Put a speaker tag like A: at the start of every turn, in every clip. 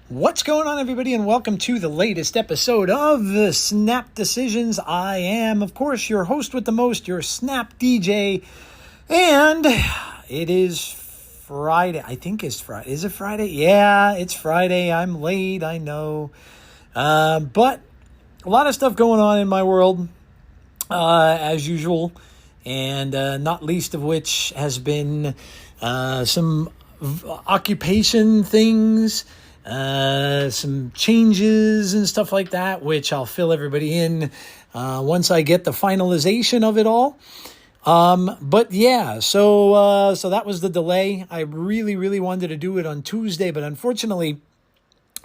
A: What's going on, everybody, and welcome to the latest episode of the Snap Decisions. I am, of course, your host with the most, your Snap DJ, and it is Friday. I think it's Friday. Is it Friday? Yeah, it's Friday. I'm late, I know. But a lot of stuff going on in my world, as usual, and not least of which has been some occupation things, some changes and stuff like that, which I'll fill everybody in once I get the finalization of it all. But yeah, so that was the delay. I really wanted to do it on Tuesday, but unfortunately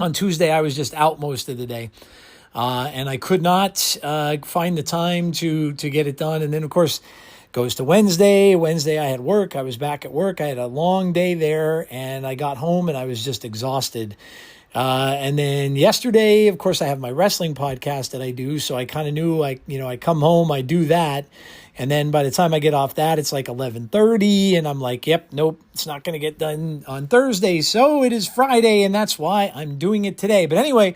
A: on Tuesday I was just out most of the day. And I could not find the time to get it done. And then, of course, goes to Wednesday. Wednesday I had work. I was back at work. I had a long day there, and I got home and I was just exhausted. And then yesterday, of course, I have my wrestling podcast that I do. So I kind of knew, I come home, I do that. And then by the time I get off that, it's like 11:30, and I'm like, yep, nope, it's not going to get done on Thursday. So it is Friday, and that's why I'm doing it today. But anyway,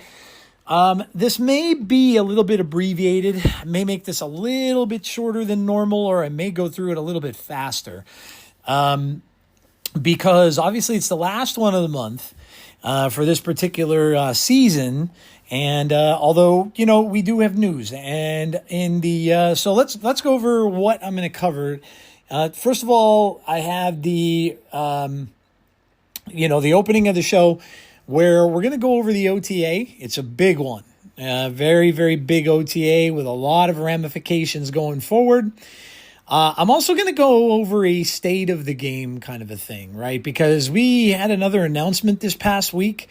A: this may be a little bit abbreviated. I may make this a little bit shorter than normal, or I may go through it a little bit faster. Because obviously it's the last one of the month, for this particular, season. And, although, we do have news, and so let's go over what I'm going to cover. First of all, I have the opening of the show, where we're going to go over the OTA. It's a big one, very, very big OTA with a lot of ramifications going forward. I'm also going to go over a state of the game kind of a thing, right? Because we had another announcement this past week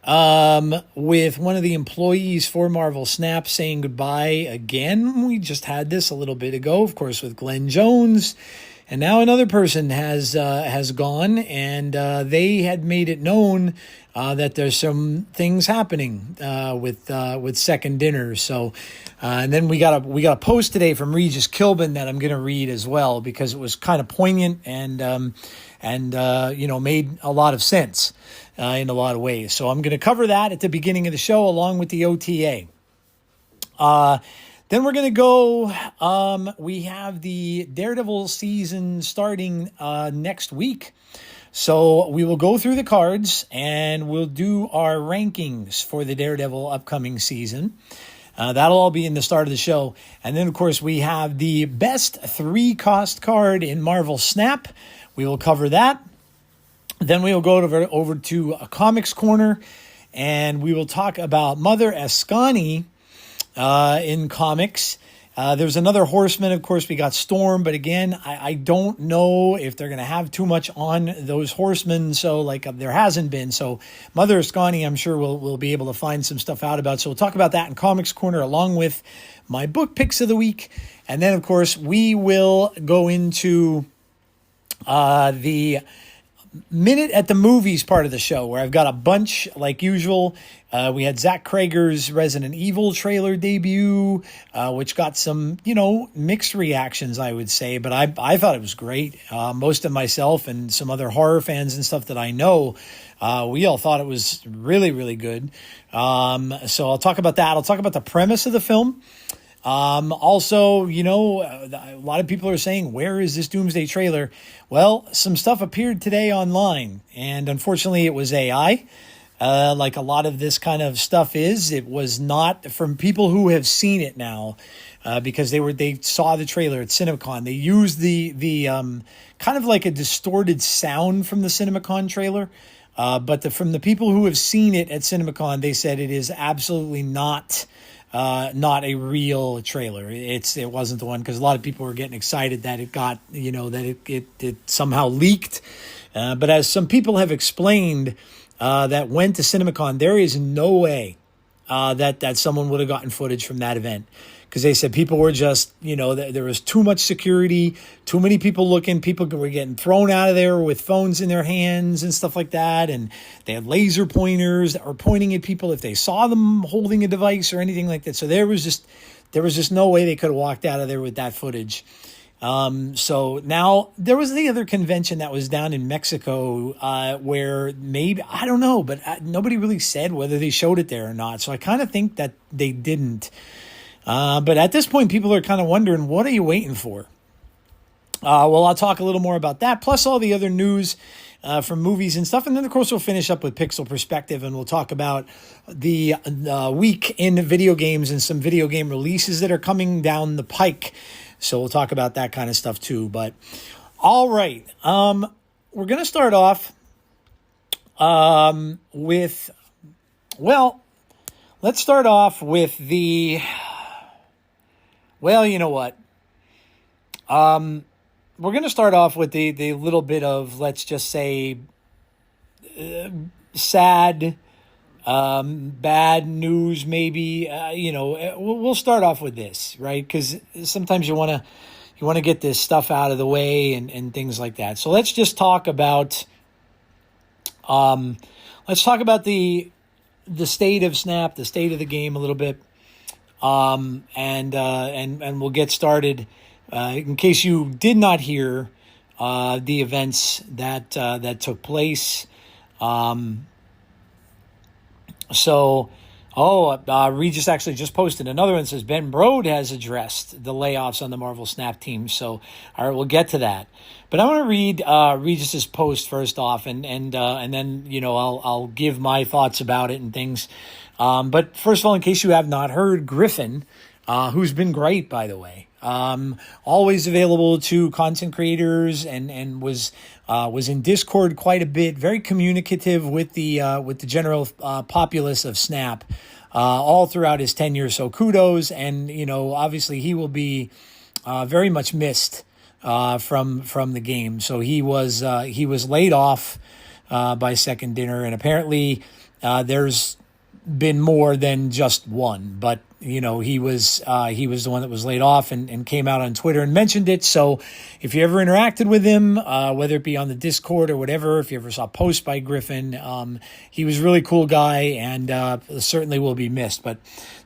A: with one of the employees for Marvel Snap saying goodbye again. We just had this a little bit ago, of course, with Glenn Jones. And now another person has gone, and they had made it known that there's some things happening with Second Dinner. So, and then we got a post today from Regis Kilbin that I'm going to read as well, because it was kind of poignant and made a lot of sense in a lot of ways. So I'm going to cover that at the beginning of the show along with the OTA. Then we're going to go, we have the Daredevil season starting next week. So we will go through the cards and we'll do our rankings for the Daredevil upcoming season. That'll all be in the start of the show. And then, of course, we have the best 3-cost card in Marvel Snap. We will cover that. Then we will go over to a Comics Corner, and we will talk about Mother Askani in comics. There's another Horseman. Of course, we got Storm, but again, I don't know if they're going to have too much on those Horsemen. So there hasn't been. So Mother Askani, I'm sure we'll be able to find some stuff out about. So we'll talk about that in Comics Corner along with my book picks of the week. And then, of course, we will go into the minute at the movies part of the show, where I've got a bunch like usual. We had Zach Krager's Resident Evil trailer debut, which got some, mixed reactions, I would say, but I thought it was great. Most of myself and some other horror fans and stuff that I know, we all thought it was really, really good. So I'll talk about that. I'll talk about the premise of the film. Also, a lot of people are saying, where is this Doomsday trailer? Well, some stuff appeared today online, and unfortunately it was AI. Like a lot of this kind of stuff is. It was not from people who have seen it now, because they saw the trailer at CinemaCon. They used the kind of like a distorted sound from the CinemaCon trailer. But from the people who have seen it at CinemaCon, they said it is absolutely not a real trailer. It wasn't the one, because a lot of people were getting excited that it got, that it somehow leaked. But as some people have explained, that went to CinemaCon, there is no way that someone would have gotten footage from that event, because they said people were just, there was too much security, too many people looking, people were getting thrown out of there with phones in their hands and stuff like that, and they had laser pointers that were pointing at people if they saw them holding a device or anything like that. So there was just no way they could have walked out of there with that footage. So now there was the other convention that was down in Mexico, where maybe, I don't know, but nobody really said whether they showed it there or not. So I kind of think that they didn't. But at this point, people are kind of wondering, what are you waiting for? Well, I'll talk a little more about that, plus all the other news from movies and stuff. And then, of course, we'll finish up with Pixel Perspective, and we'll talk about the week in video games and some video game releases that are coming down the pike. So we'll talk about that kind of stuff too. But all right, we're going to start off with, well, let's start off with the, well, you know what? We're going to start off with the little bit of, let's just say, sad, bad news, maybe. We'll start off with this, right? Because sometimes you want to get this stuff out of the way and things like that. So let's just talk about the state of Snap, the state of the game a little bit, and we'll get started. In case you did not hear the events that took place. Regis actually just posted another one that says Ben Brode has addressed the layoffs on the Marvel Snap team. So, all right, we'll get to that. But I want to read Regis's post first off, and then I'll give my thoughts about it and things. But first of all, in case you have not heard, Griffin, who's been great, by the way, always available to content creators and was in Discord quite a bit, very communicative with the general populace of Snap all throughout his tenure. So kudos, and obviously he will be very much missed from the game. So he was laid off by Second Dinner, and apparently there's been more than just one, but he was the one that was laid off and came out on Twitter and mentioned it. So if you ever interacted with him, whether it be on the Discord or whatever, if you ever saw a post by Griffin, he was a really cool guy and certainly will be missed. But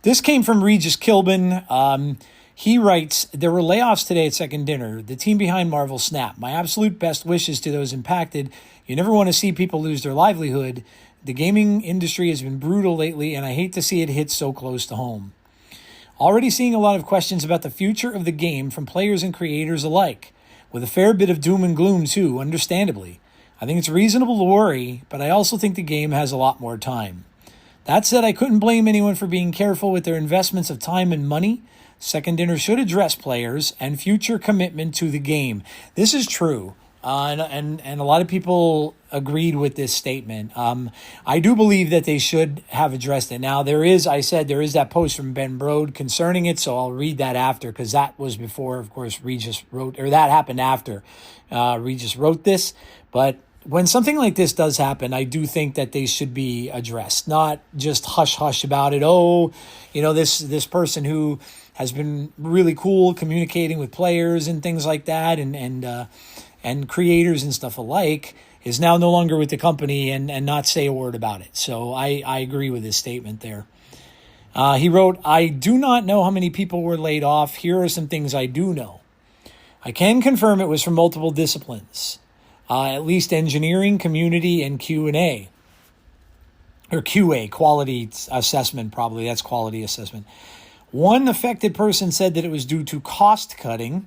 A: this came from Regis Kilbin. He writes, "There were layoffs today at Second Dinner, the team behind Marvel Snap. My absolute best wishes to those impacted. You never want to see people lose their livelihood. The gaming industry has been brutal lately, and I hate to see it hit so close to home. Already seeing a lot of questions about the future of the game from players and creators alike, with a fair bit of doom and gloom too, understandably. I think it's reasonable to worry, but I also think the game has a lot more time. That said, I couldn't blame anyone for being careful with their investments of time and money. Second Dinner should address players and future commitment to the game." This is true. And a lot of people agreed with this statement. I do believe that they should have addressed it. Now, there is that post from Ben Brode concerning it, so I'll read that after, because that was before, of course, that happened after Regis wrote this. But when something like this does happen, I do think that they should be addressed, not just hush-hush about it. This person who has been really cool communicating with players and things like that, and creators and stuff alike, is now no longer with the company and not say a word about it. So I agree with his statement there. He wrote, "I do not know how many people were laid off. Here are some things I do know. I can confirm it was from multiple disciplines, at least engineering, community, and Q&A. Or QA, quality assessment, probably. That's quality assessment. One affected person said that it was due to cost cutting.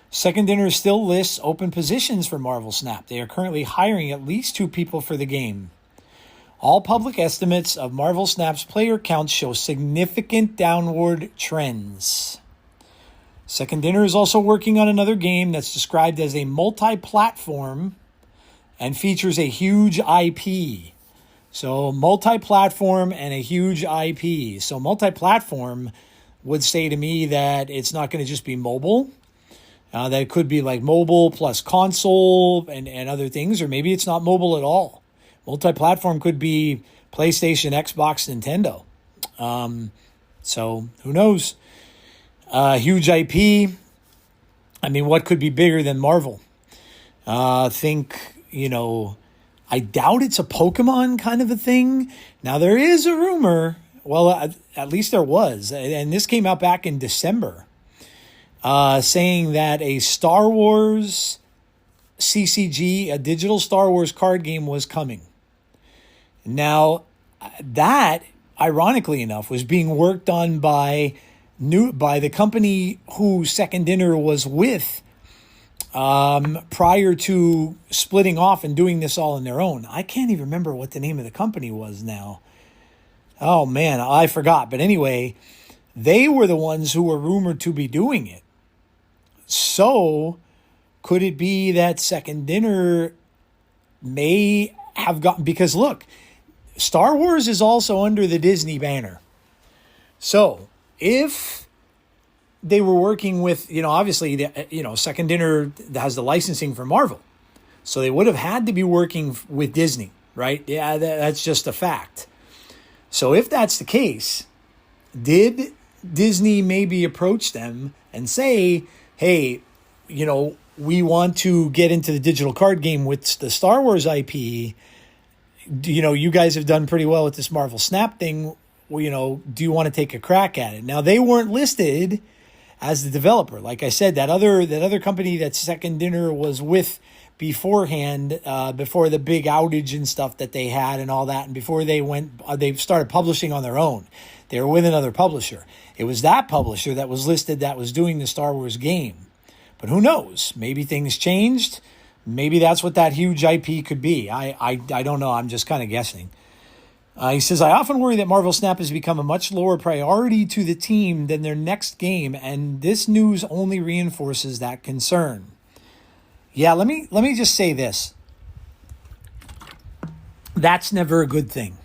A: Second Dinner still lists open positions for Marvel Snap. They are currently hiring at least 2 people for the game. All public estimates of Marvel Snap's player counts show significant downward trends. Second Dinner is also working on another game that's described as a multi-platform and features a huge IP. So multi-platform and a huge IP. So multi-platform would say to me that it's not going to just be mobile. That it could be like mobile plus console and other things, or maybe it's not mobile at all. Multi-platform could be PlayStation, Xbox, Nintendo. So who knows? Huge IP. I mean, what could be bigger than Marvel? I doubt it's a Pokemon kind of a thing. Now, there is a rumor. Well, at least there was. And this came out back in December. saying that a Star Wars CCG, a digital Star Wars card game, was coming. Now, that, ironically enough, was being worked on by the company who Second Dinner was with prior to splitting off and doing this all on their own. I can't even remember what the name of the company was now. Oh, man, I forgot. But anyway, they were the ones who were rumored to be doing it. So, could it be that Second Dinner may have gotten... Because, look, Star Wars is also under the Disney banner. So, if they were working with, obviously, Second Dinner has the licensing for Marvel. So they would have had to be working with Disney, right? Yeah, that's just a fact. So if that's the case, did Disney maybe approach them and say, hey, we want to get into the digital card game with the Star Wars IP. You guys have done pretty well with this Marvel Snap thing. Well, do you want to take a crack at it? Now, they weren't listed as the developer. Like I said, that other company that Second Dinner was with beforehand, before the big outage and stuff that they had and all that, and before they started publishing on their own. They were with another publisher. It was that publisher that was listed that was doing the Star Wars game. But who knows? Maybe things changed. Maybe that's what that huge IP could be. I don't know. I'm just kind of guessing. He says, I often worry that Marvel Snap has become a much lower priority to the team than their next game, and this news only reinforces that concern. Yeah, let me just say this. That's never a good thing.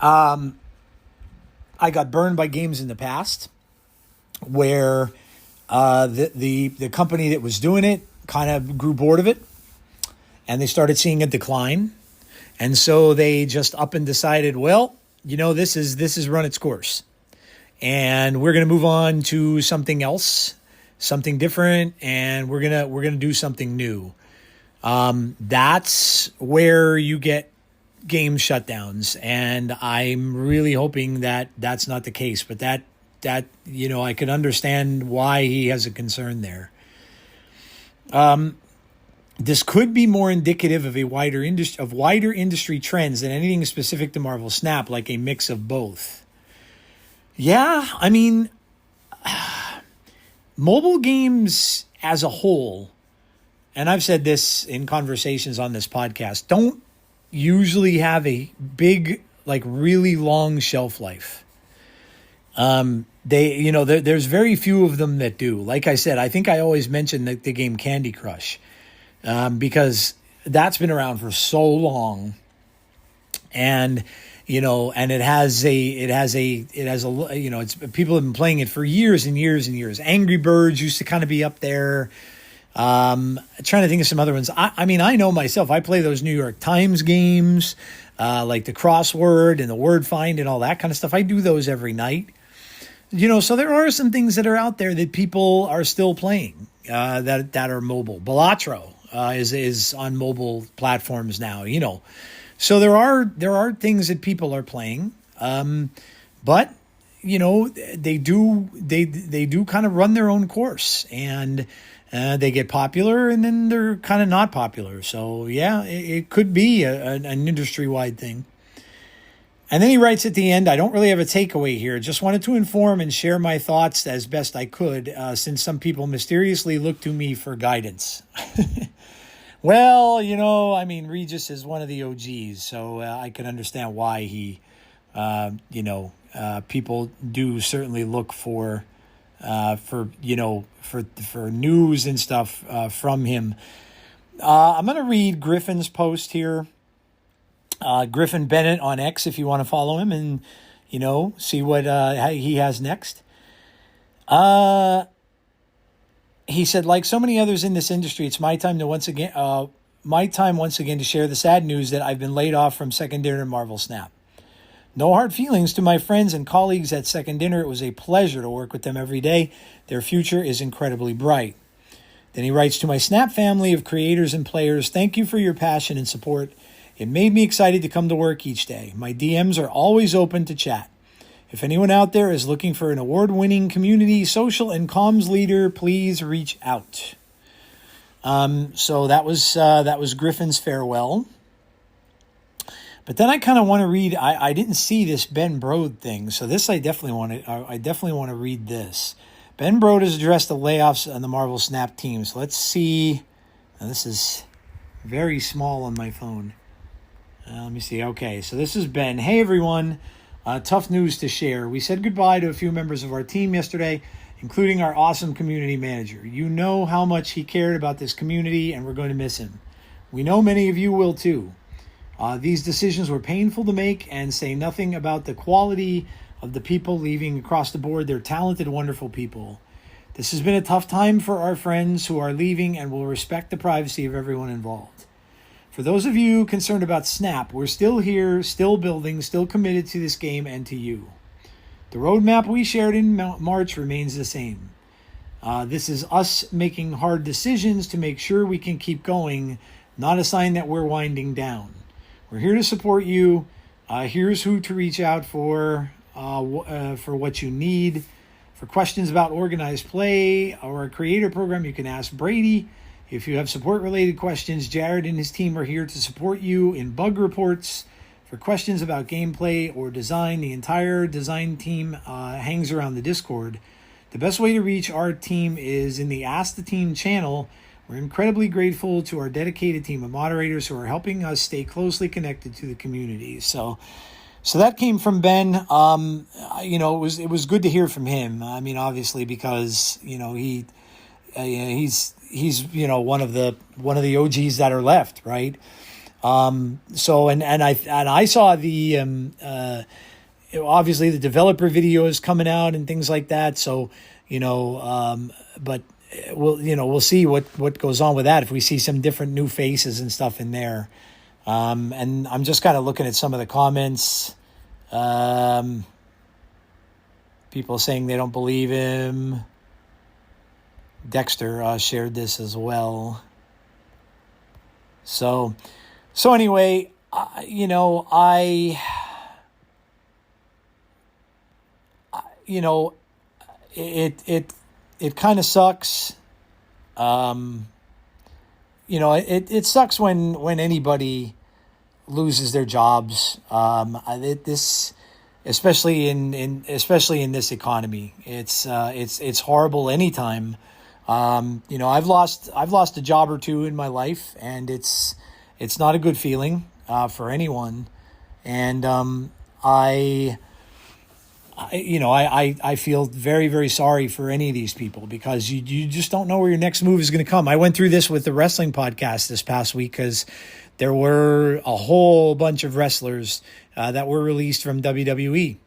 A: I got burned by games in the past where the company that was doing it kind of grew bored of it, and they started seeing a decline. And so they just up and decided, well, this is run its course. And we're going to move on to something else, something different, and we're going to do something new. That's where you get game shutdowns, and I'm really hoping that that's not the case, but that I could understand why he has a concern there. This could be more indicative of wider industry trends than anything specific to Marvel Snap, like a mix of both. Yeah, I mean, mobile games as a whole, and I've said this in conversations on this podcast, don't usually have a big, really long shelf life. There's very few of them that do. Like I said, I think I always mention the game Candy Crush. Because that's been around for so long, and it has people have been playing it for years and years and years. Angry Birds used to kind of be up there. Trying to think of some other ones. I know myself, I play those New York Times games, like the crossword and the word find and all that kind of stuff. I do those every night. So there are some things that are out there that people are still playing, that are mobile. Balatro is on mobile platforms now, So there are things that people are playing, but they do kind of run their own course, and they get popular and then they're kind of not popular. So yeah, it could be an industry-wide thing. And then he writes at the end, I don't really have a takeaway here. Just wanted to inform and share my thoughts as best I could, since some people mysteriously look to me for guidance. Well, Regis is one of the OGs, so I can understand why he, people do certainly look for news and stuff from him. I'm going to read Griffin's post here. Griffin Bennett on X, if you want to follow him and, see what he has next. He said, like so many others in this industry, it's my time once again to share the sad news that I've been laid off from Second Dinner and Marvel Snap. No hard feelings to my friends and colleagues at Second Dinner. It was a pleasure to work with them every day. Their future is incredibly bright. Then he writes, to my Snap family of creators and players, thank you for your passion and support. It made me excited to come to work each day. My DMs are always open to chat. If anyone out there is looking for an award-winning community, social, and comms leader, please reach out. So that was Griffin's farewell. But then I kind of want to read. I didn't see this Ben Brode thing, so this I definitely want to read this. Ben Brode has addressed the layoffs on the Marvel Snap team. So let's see. Now this is very small on my phone. Let me see. Okay, so this is Ben. Hey everyone, tough news to share. We said goodbye to a few members of our team yesterday, including our awesome community manager. You know how much he cared about this community, and we're going to miss him. We know many of you will too. These decisions were painful to make, and say nothing about the quality of the people leaving across the board. They're talented, wonderful people. This has been a tough time for our friends who are leaving, and will respect the privacy of everyone involved. For those of you concerned about Snap, we're still here, still building, still committed to this game and to you. The roadmap we shared in March remains the same. This is us making hard decisions to make sure we can keep going, not a sign that we're winding down. We're here to support you. Here's who to reach out for what you need. For questions about organized play or a creator program, you can ask Brady. If you have support-related questions, Jared and his team are here to support you in bug reports. For questions about gameplay or design, the entire design team hangs around the Discord. The best way to reach our team is in the Ask the Team channel. We're incredibly grateful to our dedicated team of moderators who are helping us stay closely connected to the community. So that came from Ben. It was good to hear from him. I mean, obviously, because he's one of the OGs that are left, right? I saw the obviously the developer videos coming out and things like that. So but we'll see what goes on with that if we see some different new faces and stuff in there. And I'm just kind of looking at some of the comments. People saying they don't believe him. Dexter shared this as well. So anyway, it kind of sucks. It sucks when anybody loses their jobs. This, especially in this economy, it's horrible anytime. I've lost a job or two in my life, and it's not a good feeling for anyone. And I feel very, very sorry for any of these people, because you just don't know where your next move is going to come. I went through this with the wrestling podcast this past week, because there were a whole bunch of wrestlers that were released from WWE,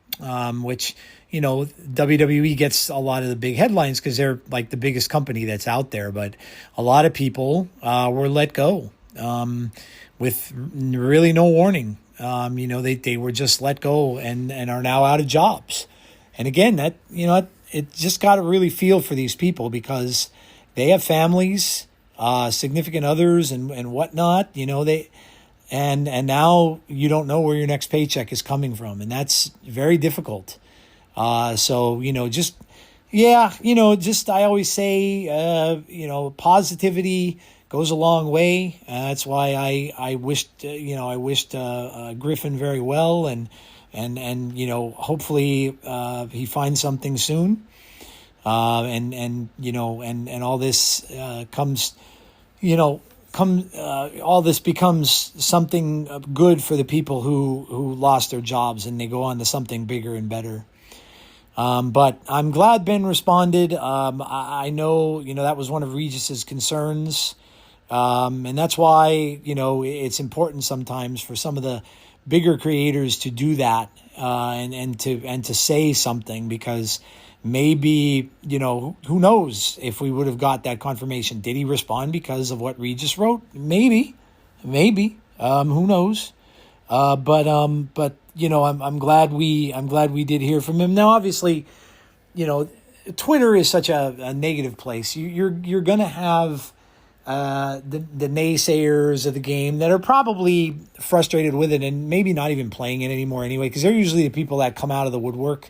A: which, WWE gets a lot of the big headlines because they're like the biggest company that's out there. But a lot of people were let go with really no warning. They were just let go and are now out of jobs. And again, that, it just got to really feel for these people, because they have families, significant others and whatnot, and now you don't know where your next paycheck is coming from. And that's very difficult. I always say, positivity goes a long way. That's why I wished Griffin very well, and hopefully he finds something soon. And all this all this becomes something good for the people who lost their jobs, and they go on to something bigger and better. But I'm glad Ben responded. I know, that was one of Regis's concerns. And that's why, it's important sometimes for some of the bigger creators to do that, and to say something, because maybe, who knows if we would have got that confirmation. Did he respond because of what Regis wrote? Maybe, who knows? But I'm glad we did hear from him. Now, obviously, Twitter is such a negative place. You're going to have the naysayers of the game that are probably frustrated with it and maybe not even playing it anymore anyway, because they're usually the people that come out of the woodwork,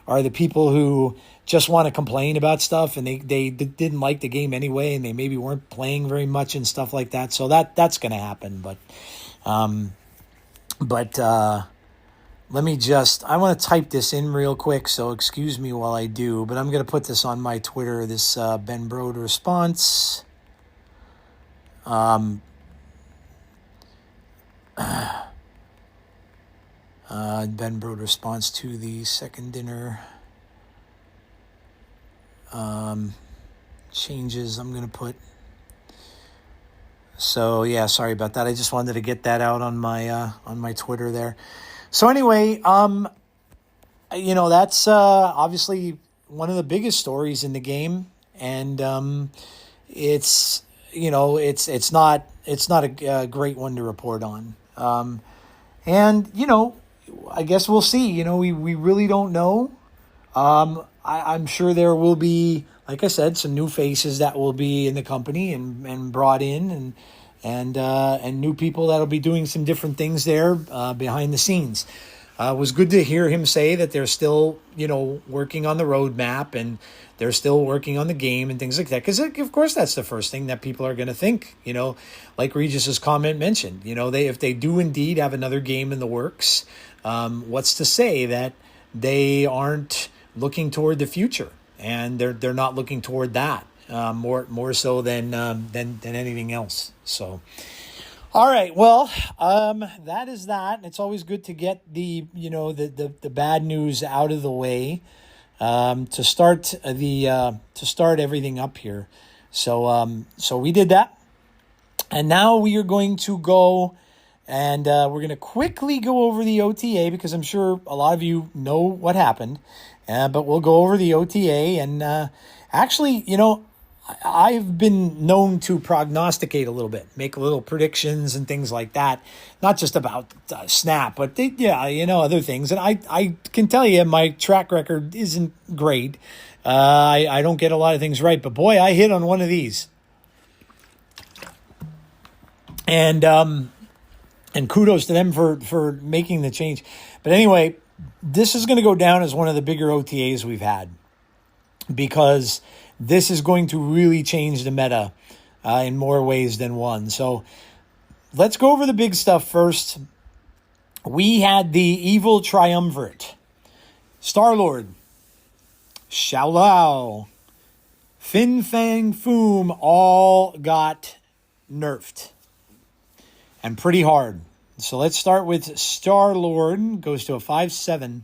A: are the people who just want to complain about stuff, and they didn't like the game anyway, and they maybe weren't playing very much and stuff like that. So that's going to happen. But let me I want to type this in real quick, so excuse me while I do, but I'm going to put this on my Twitter, this Ben Brode response. Ben Brode response to the second dinner changes I'm going to put. So yeah, sorry about that. I just wanted to get that out on my Twitter there. So anyway, that's obviously one of the biggest stories in the game, and it's not a great one to report on. And I guess we'll see. We really don't know. I'm sure there will be, like I said, some new faces that will be in the company and brought in, and new people that'll be doing some different things there behind the scenes. It was good to hear him say that they're still, working on the roadmap, and they're still working on the game and things like that. Because, of course, that's the first thing that people are going to think, like Regis's comment mentioned. If they do indeed have another game in the works, what's to say that they aren't looking toward the future, and they're not looking toward that more so than anything else. So, all right, well, that is that. It's always good to get the bad news out of the way to start everything up here. So we did that, and now we are going to go. And we're going to quickly go over the OTA, because I'm sure a lot of you know what happened. But we'll go over the OTA. And actually, I've been known to prognosticate a little bit, make little predictions and things like that. Not just about Snap, but other things. And I can tell you my track record isn't great. I don't get a lot of things right. But boy, I hit on one of these. And kudos to them for making the change. But anyway, this is going to go down as one of the bigger OTAs we've had, because this is going to really change the meta in more ways than one. So let's go over the big stuff first. We had the evil triumvirate. Star-Lord, Xiao Lao, Fin Fang Foom all got nerfed. And pretty hard. So let's start with Star-Lord. Goes to a 5/7.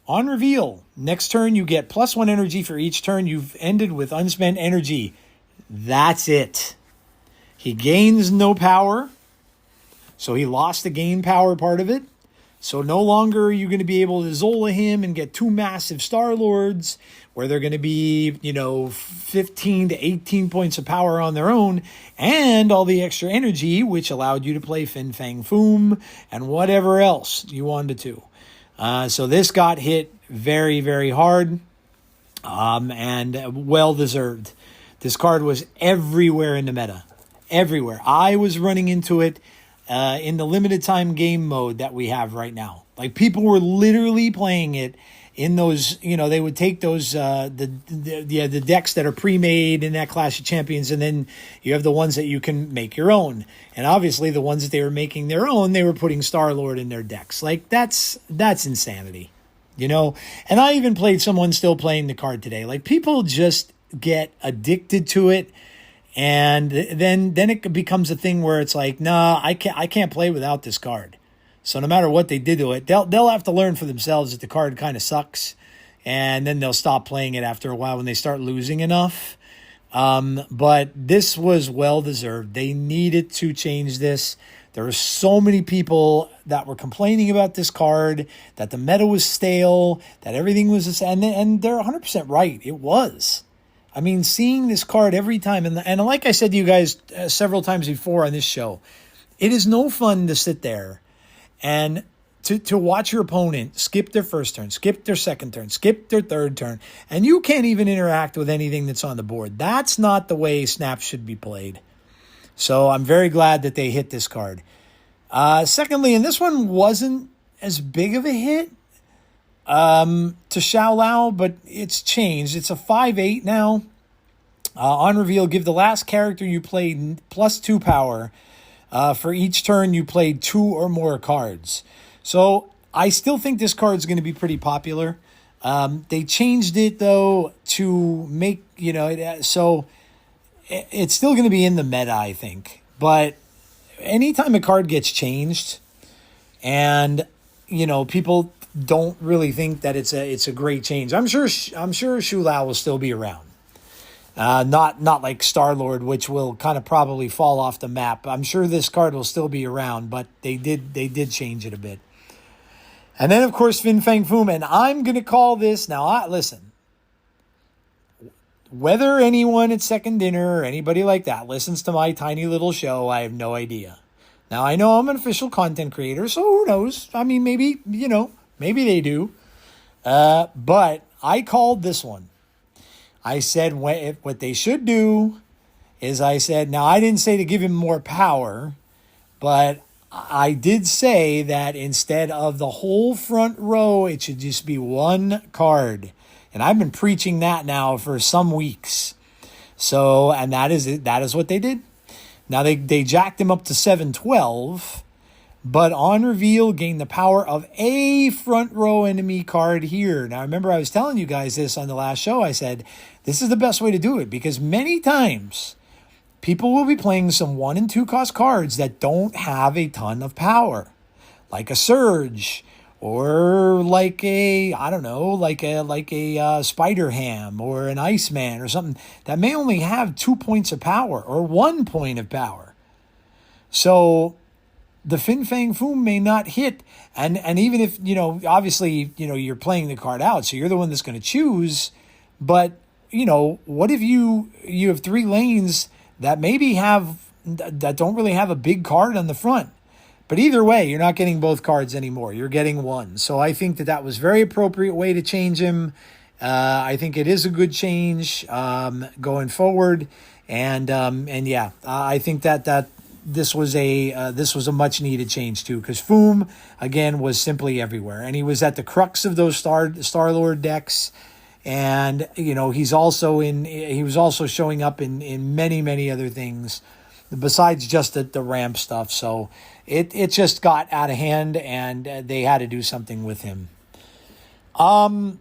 A: On reveal, next turn you get +1 energy for each turn you've ended with unspent energy. That's it. He gains no power. So he lost the gain power part of it. So no longer are you going to be able to Zola him and get 2 massive Star-Lords where they're going to be, 15 to 18 points of power on their own, and all the extra energy, which allowed you to play Fin Fang Foom and whatever else you wanted to. So this got hit very, very hard, and well-deserved. This card was everywhere in the meta. Everywhere. I was running into it in the limited time game mode that we have right now. Like, people were literally playing it in those, they would take those, the decks that are pre-made in that Clash of Champions, and then you have the ones that you can make your own. And obviously the ones that they were making their own, they were putting Star-Lord in their decks. Like, that's insanity, And I even played someone still playing the card today. Like, people just get addicted to it. And then it becomes a thing where it's like, nah, I can't play without this card. So no matter what they did to it, they'll have to learn for themselves that the card kind of sucks, and then they'll stop playing it after a while when they start losing enough. But this was well deserved. They needed to change this. There were so many people that were complaining about this card, that the meta was stale, that everything was, and they're 100% right. It was. I mean, seeing this card every time, and like I said to you guys several times before on this show, it is no fun to sit there and to watch your opponent skip their first turn, skip their second turn, skip their third turn, and you can't even interact with anything that's on the board. That's not the way Snaps should be played. So I'm very glad that they hit this card. Secondly, and this one wasn't as big of a hit to Xiao Lao, but it's changed. It's a 5/8 now. On reveal, give the last character you played +2 power for each turn you played 2 or more cards. So I still think this card is going to be pretty popular. They changed it, though, to make, so it's still going to be in the meta, I think. But anytime a card gets changed and, people don't really think that it's a great change. I'm sure Shu Lao will still be around. Not like Star-Lord, which will kind of probably fall off the map. I'm sure this card will still be around, but they did change it a bit. And then, of course, Fin Fang Foom. And I'm going to call this... Now, listen. Whether anyone at Second Dinner or anybody like that listens to my tiny little show, I have no idea. Now, I know I'm an official content creator, so who knows? I mean, maybe, maybe they do. But I called this one. I said what they should do is now I didn't say to give him more power, but I did say that instead of the whole front row, it should just be one card. And I've been preaching that now for some weeks. So, and that is what they did. Now they jacked him up to 712, but on reveal gain the power of a front row enemy card here. Now remember I was telling you guys this on the last show. I said, this is the best way to do it because many times people will be playing some 1 and 2 cost cards that don't have a ton of power, like a Surge or like a Spider Ham or an Iceman or something that may only have 2 points of power or 1 point of power. So the Fin Fang Foom may not hit, and even if, obviously, you're playing the card out, so you're the one that's going to choose, but, what if you have 3 lanes that that don't really have a big card on the front? But either way, you're not getting both cards anymore. You're getting one. So I think that was very appropriate way to change him. I think it is a good change going forward. And yeah, I think that this was a much needed change too, because Foom again was simply everywhere, and he was at the crux of those Star-Lord decks. And he was also showing up in many other things besides just the ramp stuff. So it just got out of hand, and they had to do something with him. Agony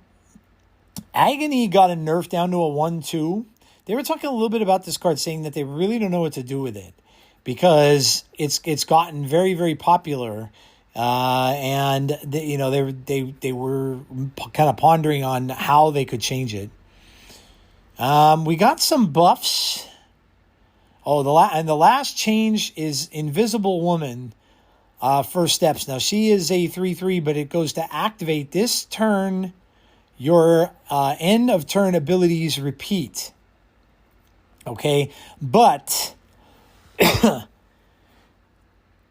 A: got a nerf down to a 1/2. They were talking a little bit about this card, saying that they really don't know what to do with it because it's gotten very, very popular. And they were kind of pondering on how they could change it. We got some buffs. Oh, the last change is Invisible Woman. First steps. Now she is a 3/3, but it goes to activate this turn. Your end of turn abilities repeat. Okay, but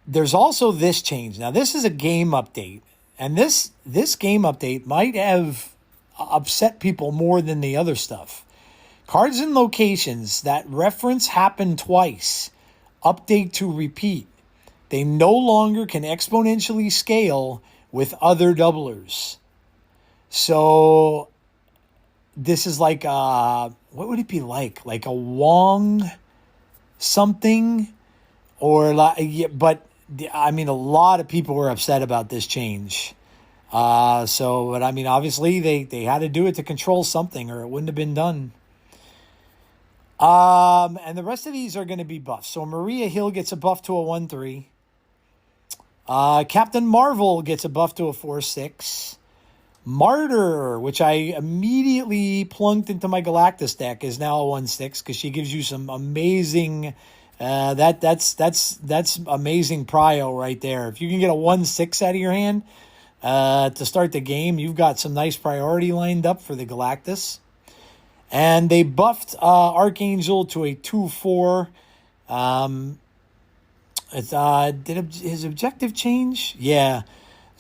A: there's also this change. Now, this is a game update, and this game update might have upset people more than the other stuff. Cards and locations that reference happen twice update to repeat. They no longer can exponentially scale with other doublers. So this is like what would it be like? Like a Wong something, or but I mean, a lot of people were upset about this change. But I mean, obviously they had to do it to control something, or it wouldn't have been done. And the rest of these are going to be buffs. So Maria Hill gets a buff to a 1/3. Captain Marvel gets a buff to a 4/6. Martyr, which I immediately plunked into my Galactus deck, is now a 1/6 because she gives you some amazing. That's amazing prio right there. If you can get a 1/6 out of your hand to start the game, you've got some nice priority lined up for the Galactus. And they buffed Archangel to a 2/4. Did his objective change? Yeah.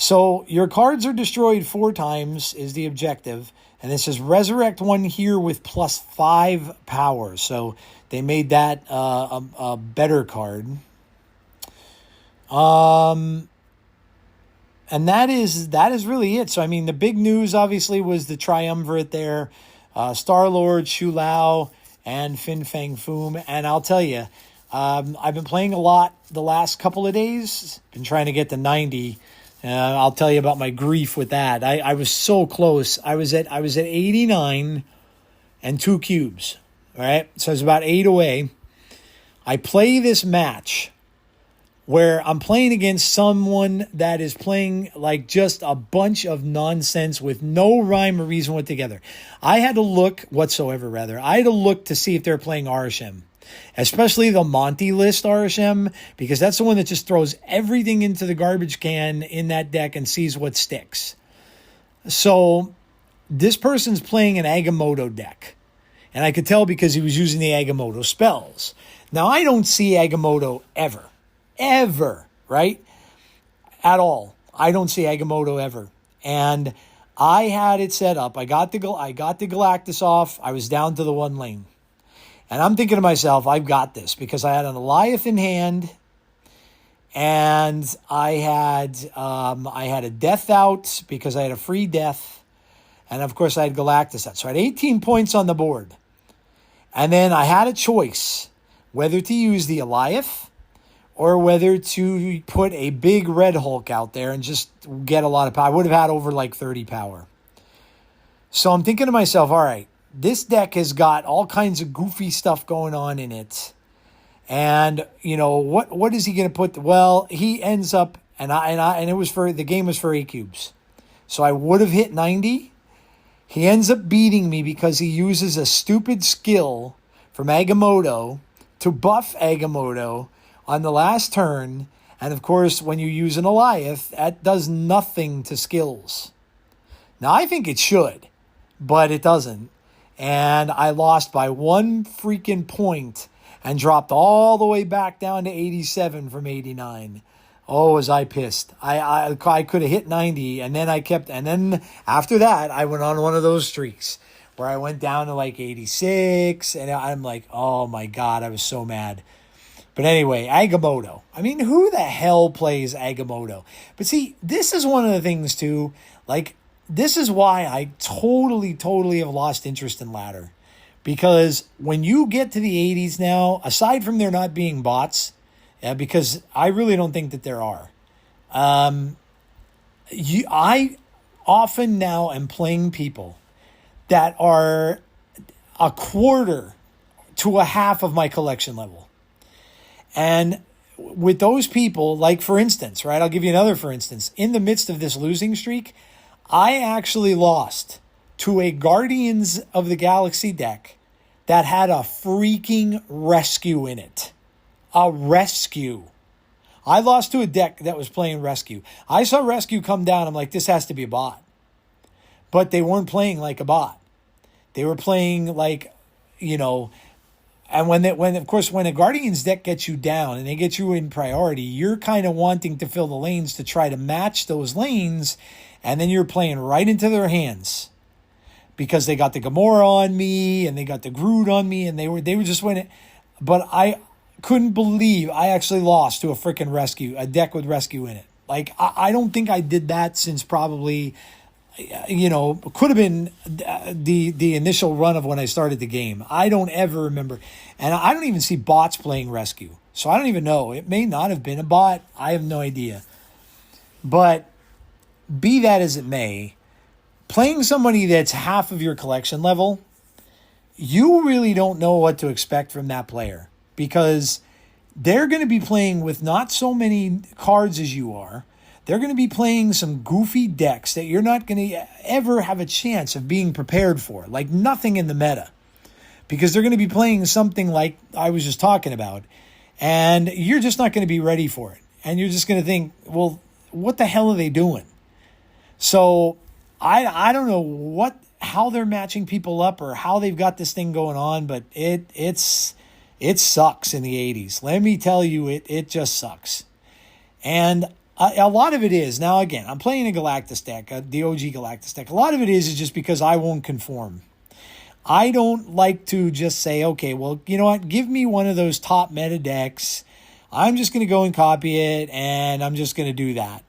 A: So your cards are destroyed 4 times is the objective. And it says resurrect one here with +5 power. So they made that a better card. And that is really it. So, I mean, the big news obviously was the triumvirate there. Star-Lord, Shu Lao, and Fin Fang Foom. And I'll tell you, I've been playing a lot the last couple of days. Been trying to get to 90. I'll tell you about my grief with that. I was so close. I was at 89 and 2 cubes. All right, so it's about 8 away. I play this match where I'm playing against someone that is playing like just a bunch of nonsense with no rhyme or reason whatsoever. I had to look to see if they're playing RSM. Especially the Monty list RSM, because that's the one that just throws everything into the garbage can in that deck and sees what sticks. So this person's playing an Agamotto deck. And I could tell because he was using the Agamotto spells. Now, I don't see Agamotto ever, right? At all. I don't see Agamotto ever. And I had it set up. I got the Galactus off. I was down to the 1 lane. And I'm thinking to myself, I've got this, because I had an Goliath in hand, and I had a death out because I had a free death, and of course I had Galactus out. So I had 18 points on the board. And then I had a choice whether to use the Goliath or whether to put a big Red Hulk out there and just get a lot of power. I would have had over like 30 power. So I'm thinking to myself, all right, this deck has got all kinds of goofy stuff going on in it. And, you know, what is he going to put? Well, he ends up, and it was the game was for 8 cubes. So I would have hit 90. He ends up beating me because he uses a stupid skill from Agamotto to buff Agamotto on the last turn. And of course, when you use an Goliath, that does nothing to skills. Now, I think it should, but it doesn't. And I lost by 1 freaking point and dropped all the way back down to 87 from 89. Oh, was I pissed. I could have hit 90, and then after that, I went on one of those streaks where I went down to like 86, and I'm like, oh my God, I was so mad. But anyway, Agamotto. I mean, who the hell plays Agamotto? But see, this is one of the things too, like, this is why I totally have lost interest in ladder. Because when you get to the 80s now, aside from there not being bots, because I really don't think that there are, I often now am playing people that are a quarter to a half of my collection level. And with those people, like for instance, right, I'll give you another for instance. In the midst of this losing streak, I actually lost to a Guardians of the Galaxy deck that had a freaking rescue in it. A rescue. I lost to a deck that was playing rescue. I saw rescue come down. I'm like, this has to be a bot. But they weren't playing like a bot. They were playing like, you know, and when a Guardians deck gets you down and they get you in priority, you're kind of wanting to fill the lanes to try to match those lanes. And then you're playing right into their hands because they got the Gamora on me and they got the Groot on me and they were just winning. But I couldn't believe I actually lost to a freaking rescue, a deck with rescue in it. Like, I don't think I did that since probably, you know, could have been the initial run of when I started the game. I don't ever remember. And I don't even see bots playing rescue. So I don't even know. It may not have been a bot. I have no idea. But be that as it may, playing somebody that's half of your collection level, you really don't know what to expect from that player because they're going to be playing with not so many cards as you are. They're going to be playing some goofy decks that you're not going to ever have a chance of being prepared for, like nothing in the meta, because they're going to be playing something like I was just talking about, and you're just not going to be ready for it. And you're just going to think, well, what the hell are they doing? So I don't know how they're matching people up or how they've got this thing going on, but it sucks in the 80s. Let me tell you, it just sucks. And A lot of it is. Now, again, I'm playing a Galactus deck, the OG Galactus deck. A lot of it is just because I won't conform. I don't like to just say, okay, well, you know what? Give me one of those top meta decks. I'm just going to go and copy it, and I'm just going to do that.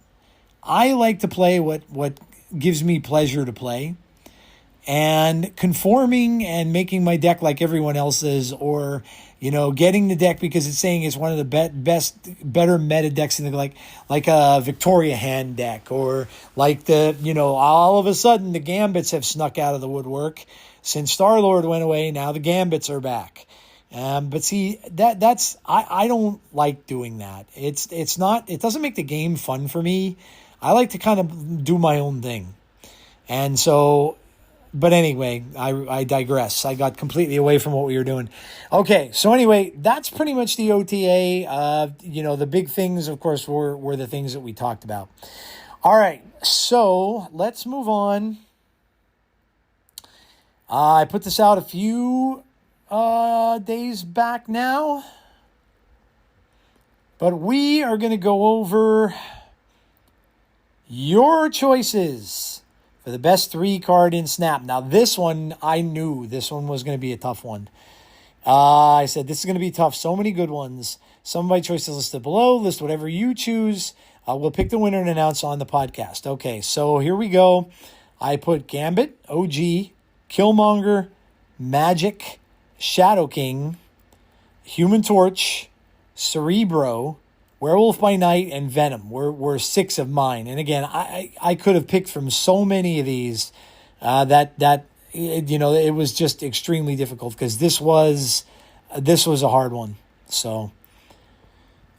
A: I like to play what gives me pleasure to play. And conforming and making my deck like everyone else's, or, getting the deck because it's saying it's one of the better meta decks in the, like a Victoria hand deck, or like all of a sudden the Gambits have snuck out of the woodwork. Since Star-Lord went away, now the Gambits are back. But see, that's I don't like doing that. It doesn't make the game fun for me. I like to kind of do my own thing. And so, but anyway, I digress. I got completely away from what we were doing. Okay, so anyway, that's pretty much the OTA. The big things, of course, were the things that we talked about. All right, so let's move on. I put this out a few days back now, but we are going to go over your choices for the best 3 card in Snap. Now, this one, I knew this one was going to be a tough one. I said, this is going to be tough. So many good ones. Some of my choices listed below. List whatever you choose. We'll pick the winner and announce on the podcast. Okay, so here we go. I put Gambit, OG, Killmonger, Magic, Shadow King, Human Torch, Cerebro, Werewolf by Night, and Venom were 6 of mine. And again, I could have picked from so many of these it was just extremely difficult because this was a hard one. So,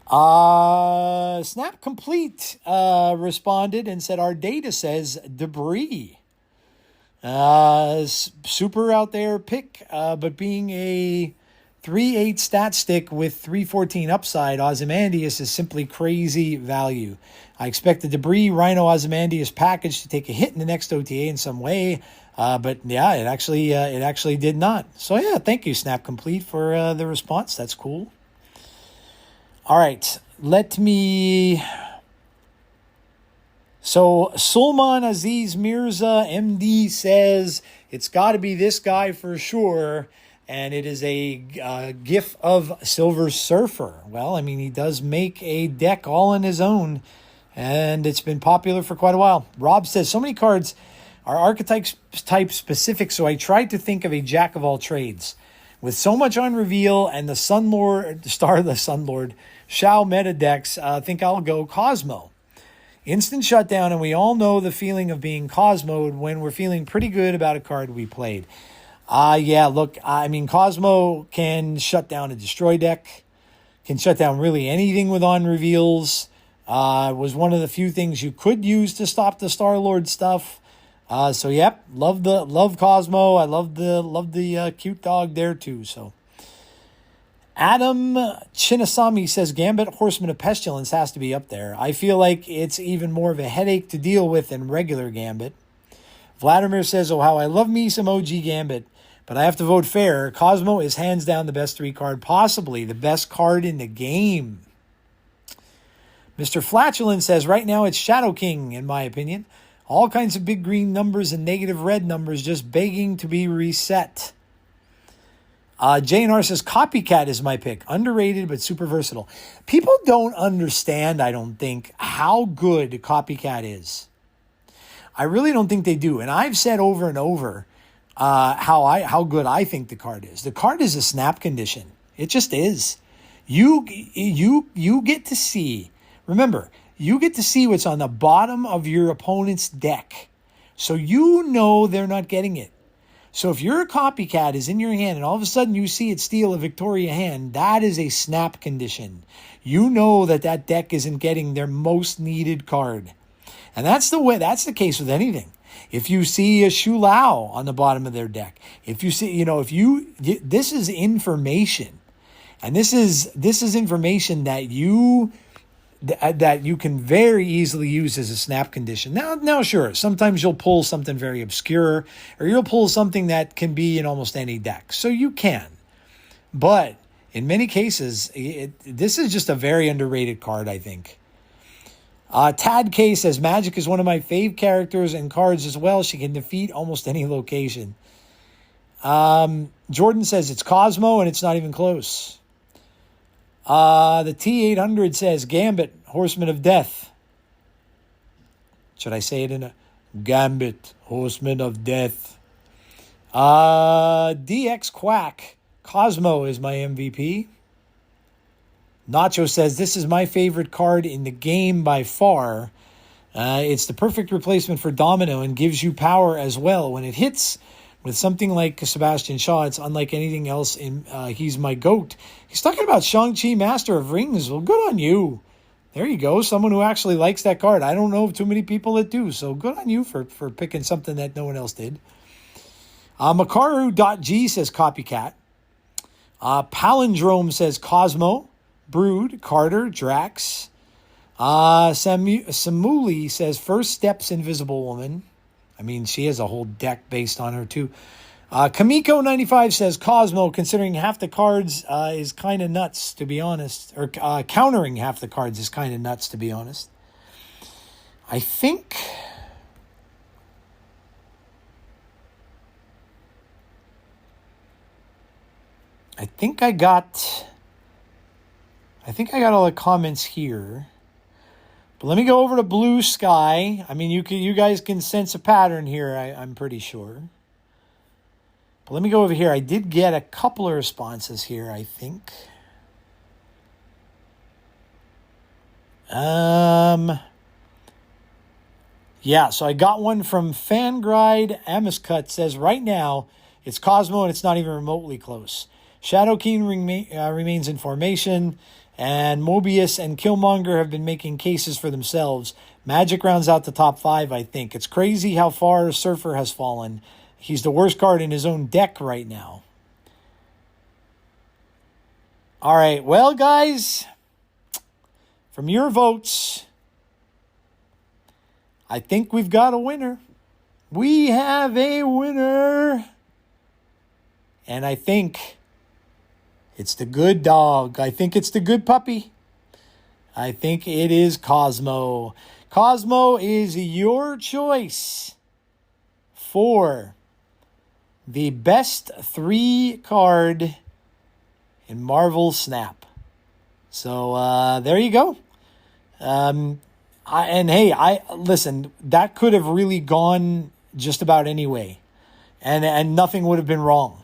A: Snap Complete responded and said, our data says debris. Super out there pick, but being a 3/8 stat stick with 314 upside, Ozymandias is simply crazy value. I expect the debris Rhino Ozymandias package to take a hit in the next OTA in some way, but yeah, it actually did not. So yeah, thank you, Snap Complete, for the response. That's cool. All right, So Sulman Aziz Mirza, MD, says it's got to be this guy for sure, and it is a GIF of Silver Surfer. Well, I mean, he does make a deck all on his own, and it's been popular for quite a while. Rob says, so many cards are archetype specific, so I tried to think of a jack of all trades. With so much on reveal and the Sunlord, Shao meta decks, I think I'll go Cosmo. Instant shutdown, and we all know the feeling of being Cosmo'd when we're feeling pretty good about a card we played. Yeah, look, I mean, Cosmo can shut down a destroy deck, can shut down really anything with on reveals. Was one of the few things you could use to stop the Star-Lord stuff. So yep, love Cosmo. I love the cute dog there too. So Adam Chinnasamy says Gambit Horseman of Pestilence has to be up there. I feel like it's even more of a headache to deal with than regular Gambit. Vladimir says, oh, how I love me some OG Gambit, but I have to vote fair. Cosmo is hands down the best 3 card, possibly the best card in the game. Mr. Flatulent says, right now it's Shadow King, in my opinion. All kinds of big green numbers and negative red numbers just begging to be reset. JNR says, Copycat is my pick. Underrated, but super versatile. People don't understand, I don't think, how good Copycat is. I really don't think they do. And I've said over and over how good I think the card is. The card is a snap condition. It just is. You get to see, remember, you get to see what's on the bottom of your opponent's deck. So you know they're not getting it. So if your Copycat is in your hand and all of a sudden you see it steal a Victoria hand, that is a snap condition. You know that deck isn't getting their most needed card. And that's the case with anything. If you see a Shu Lao on the bottom of their deck, if you see, this is information. And this is information that you can very easily use as a snap condition. Now, sure, sometimes you'll pull something very obscure, or you'll pull something that can be in almost any deck. So you can. But in many cases, this is just a very underrated card, I think. Tad K says, Magic is one of my fave characters and cards as well. She can defeat almost any location. Jordan says, it's Cosmo, and it's not even close. The T800 says, Gambit, Horseman of Death. Should I say it in a Gambit, Horseman of Death? DX Quack, Cosmo is my MVP. Nacho says, this is my favorite card in the game by far. It's the perfect replacement for Domino and gives you power as well. When it hits with something like Sebastian Shaw, it's unlike anything else. He's my GOAT. He's talking about Shang-Chi, Master of Rings. Well, good on you. There you go. Someone who actually likes that card. I don't know of too many people that do. So good on you for picking something that no one else did. Makaru.g says Copycat. Palindrome says Cosmo, Brood, Carter, Drax. Samuli says First Steps, Invisible Woman. I mean, she has a whole deck based on her too. Kamiko95 says Cosmo, considering half the cards is kind of nuts, to be honest. Or countering half the cards is kind of nuts, to be honest. I think I got all the comments here. But let me go over to Blue Sky. I mean, you guys can sense a pattern here, I'm pretty sure. But let me go over here. I did get a couple of responses here, I think. Yeah, so I got one from Fangride Amiscut. Says, right now, it's Cosmo and it's not even remotely close. Shadow King remains in formation, and Mobius and Killmonger have been making cases for themselves. Magic rounds out the top 5, I think. It's crazy how far Surfer has fallen. He's the worst card in his own deck right now. All right, well, guys, from your votes, I think we've got a winner. We have a winner. And I think it's the good dog. I think it's the good puppy. I think it is Cosmo. Cosmo is your choice for the best 3 card in Marvel Snap. So there you go. Listen, that could have really gone just about any way, and nothing would have been wrong.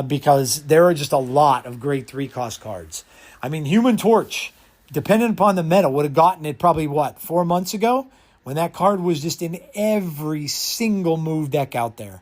A: Because there are just a lot of great 3-cost cards. I mean, Human Torch, depending upon the meta, would have gotten it probably, 4 months ago? When that card was just in every single move deck out there.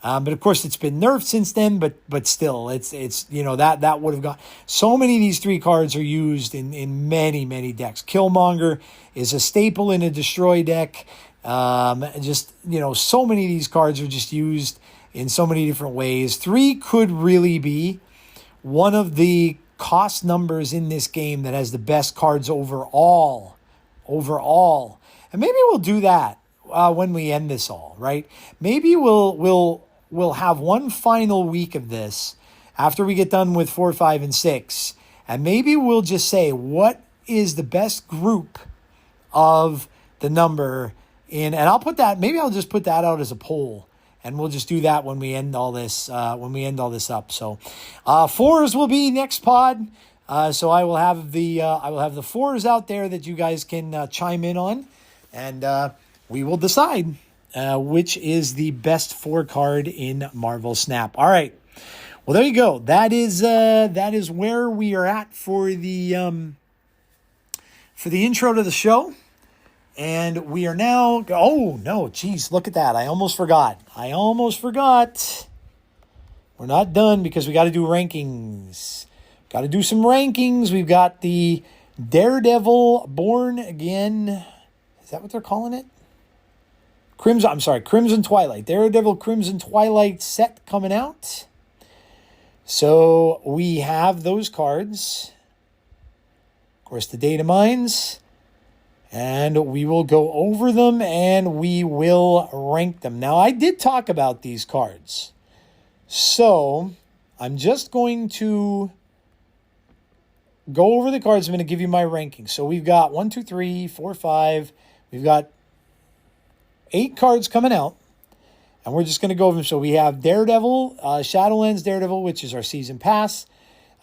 A: But of course, it's been nerfed since then, but still, it's that would have got... So many of these 3 cards are used in many, many decks. Killmonger is a staple in a destroy deck. So many of these cards are just used in so many different ways. 3 could really be one of the cost numbers in this game that has the best cards overall. And maybe we'll do that when we end this all, right? Maybe we'll have one final week of this after we get done with 4, 5, and 6. And maybe we'll just say, what is the best group of the number in, and I'll just put that out as a poll. And we'll just do that when we end all this. Up. So, 4s will be next pod. So I will have the 4s out there that you guys can chime in on, and we will decide which is the best 4 card in Marvel Snap. All right. Well, there you go. That is where we are at for the intro to the show. And we are now... Oh, no, geez, look at that. I almost forgot. We're not done because we got to do rankings. Got to do some rankings. We've got the Daredevil Born Again. Is that what they're calling it? Crimson Twilight. Daredevil Crimson Twilight set coming out. So we have those cards. Of course, the data mines. And we will go over them and we will rank them. Now, I did talk about these cards. So I'm just going to go over the cards. I'm going to give you my ranking. So we've got 1, 2, 3, 4, 5. We've got 8 cards coming out. And we're just going to go over them. So we have Daredevil, Shadowlands Daredevil, which is our season pass.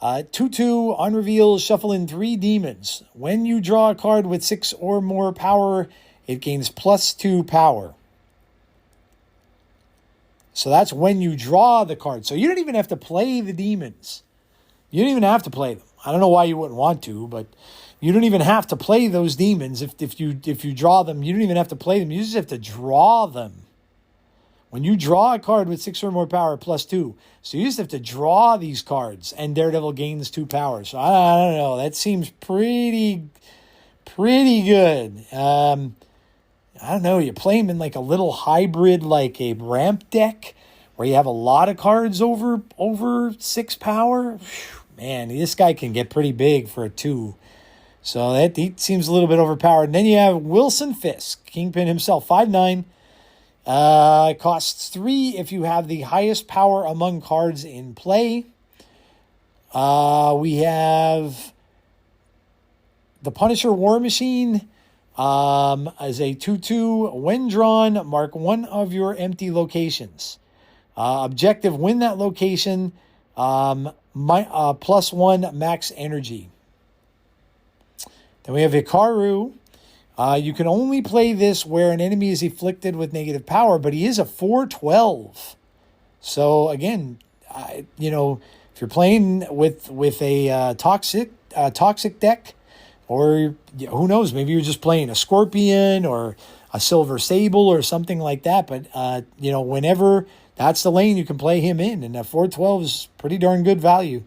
A: 2/2, on reveal, shuffle in 3 demons. When you draw a card with 6 or more power, it gains +2 power. So that's when you draw the card. So you don't even have to play the demons. You don't even have to play them. I don't know why you wouldn't want to, but you don't even have to play those demons. If you draw them, you don't even have to play them. You just have to draw them. When you draw a card with 6 or more power, +2. So you just have to draw these cards, and Daredevil gains 2 power. So I don't know. That seems pretty good. I don't know. You play him in like a little hybrid, like a ramp deck, where you have a lot of cards over 6 power. Whew, man, this guy can get pretty big for a 2. So he seems a little bit overpowered. And then you have Wilson Fisk, Kingpin himself, 5'9". Costs 3 if you have the highest power among cards in play. We have the Punisher War Machine as a 2/2. When drawn, mark one of your empty locations. Objective, win that location. +1 max energy. Then we have Hikaru. You can only play this where an enemy is afflicted with negative power, but he is a 4/12. So again, if you're playing with a toxic deck, or who knows, maybe you're just playing a Scorpion or a Silver Sable or something like that. But whenever that's the lane you can play him in, and a 4/12 is pretty darn good value.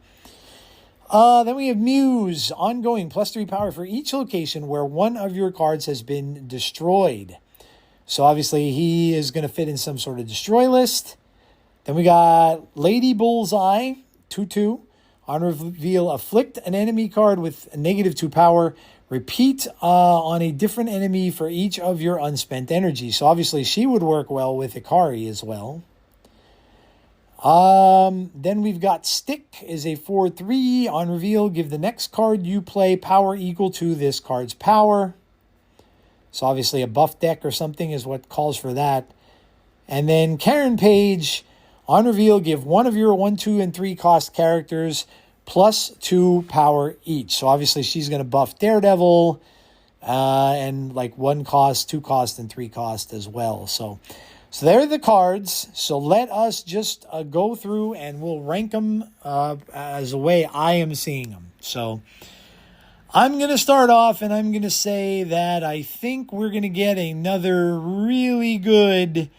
A: Then we have Muse, ongoing, +3 power for each location where one of your cards has been destroyed. So obviously he is going to fit in some sort of destroy list. Then we got Lady Bullseye, 2/2. On reveal, afflict an enemy card with a -2 power. Repeat on a different enemy for each of your unspent energy. So obviously she would work well with Hikari as well. Then we've got Stick is a 4/3. On reveal, give the next card you play power equal to this card's power. So obviously a buff deck or something is what calls for that. And then Karen Page, on reveal, give one of your 1, 2, and 3 cost characters +2 power each. So obviously she's going to buff Daredevil, and like 1 cost, 2 cost, and 3 cost as well. So there are the cards. So let us just go through and we'll rank them as the way I am seeing them. So I'm going to start off and I'm going to say that I think we're going to get another really good,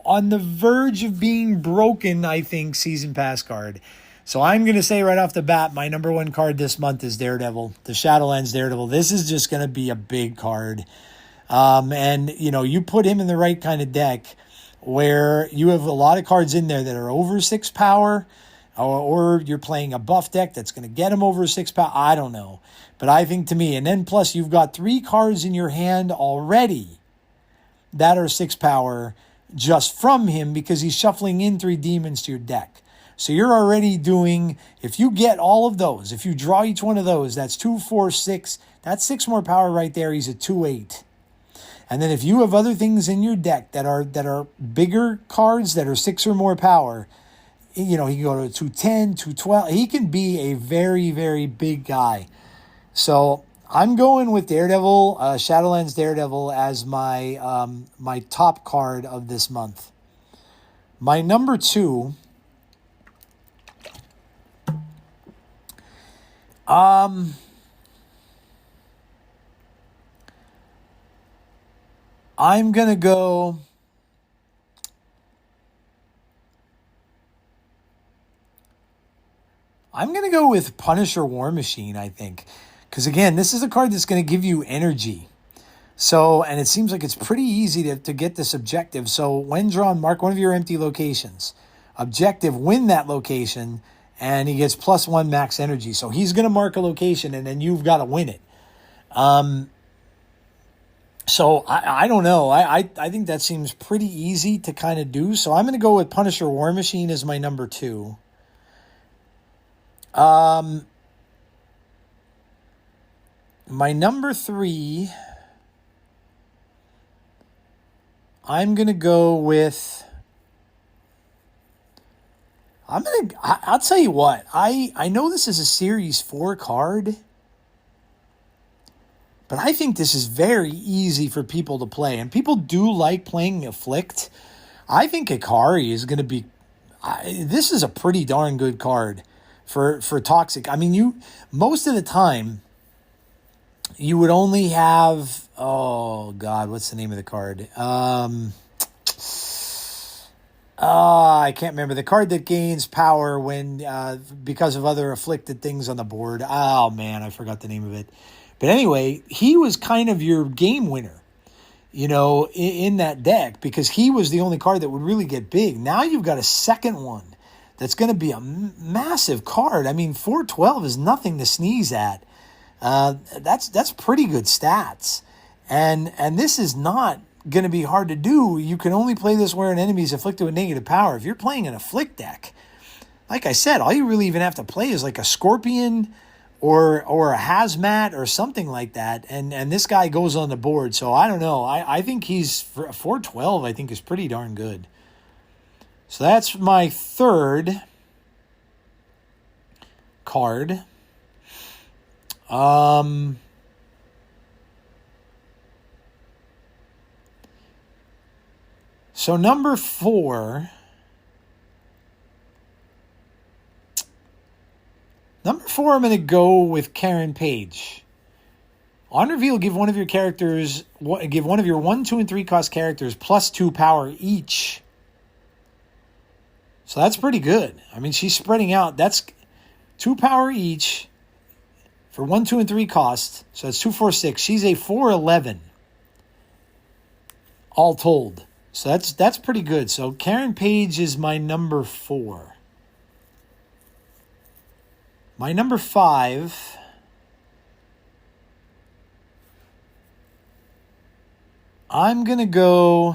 A: on the verge of being broken, I think, Season Pass card. So I'm going to say right off the bat, my number 1 card this month is Daredevil, the Shadowlands Daredevil. This is just going to be a big card. And you put him in the right kind of deck where you have a lot of cards in there that are over 6 power, or you're playing a buff deck that's going to get him over 6 power. I don't know. But I think to me, and then plus you've got 3 cards in your hand already that are 6 power just from him because he's shuffling in 3 demons to your deck. So you're already doing, if you get all of those, if you draw each one of those, that's 2, 4, 6. That's 6 more power right there. He's at 2/8. And then if you have other things in your deck that are bigger cards that are 6 or more power, he can go to 210, 212. He can be a very, very big guy. So I'm going with Daredevil, Shadowlands Daredevil as my my top card of this month. My number 2, I'm going to go with Punisher War Machine, I think. Because, again, this is a card that's going to give you energy. So, and it seems like it's pretty easy to get this objective. So, when drawn, mark one of your empty locations. Objective, win that location, and he gets +1 max energy. So, he's going to mark a location, and then you've got to win it. So I don't know. I think that seems pretty easy to kind of do. So I'm going to go with Punisher War Machine as my number 2. My number 3, I'm going to go with... I'll tell you what. I know this is a Series 4 card, but I think this is very easy for people to play. And people do like playing Afflict. I think Ikari is going to be... this is a pretty darn good card for Toxic. I mean, most of the time, you would only have... Oh, God, what's the name of the card? I can't remember. The card that gains power when because of other afflicted things on the board. Oh, man, I forgot the name of it. But anyway, he was kind of your game winner, in that deck, because he was the only card that would really get big. Now you've got a second one that's going to be a massive card. I mean, 412 is nothing to sneeze at. That's pretty good stats. And this is not going to be hard to do. You can only play this where an enemy is afflicted with negative power. If you're playing an Afflict deck, like I said, all you really even have to play is like a Scorpion or a Hazmat or something like that, and this guy goes on the board. So I don't know. I think he's 412. I think is pretty darn good. So that's my third card. So number 4. Number 4, I'm going to go with Karen Page. On reveal, give one of your 1, 2, and 3 cost characters +2 power each. So that's pretty good. I mean, she's spreading out. That's 2 power each for 1, 2, and 3 cost. So that's 2, 4, 6. She's a 4/11, all told. So that's pretty good. So Karen Page is my number 4. My number 5, I'm going to go...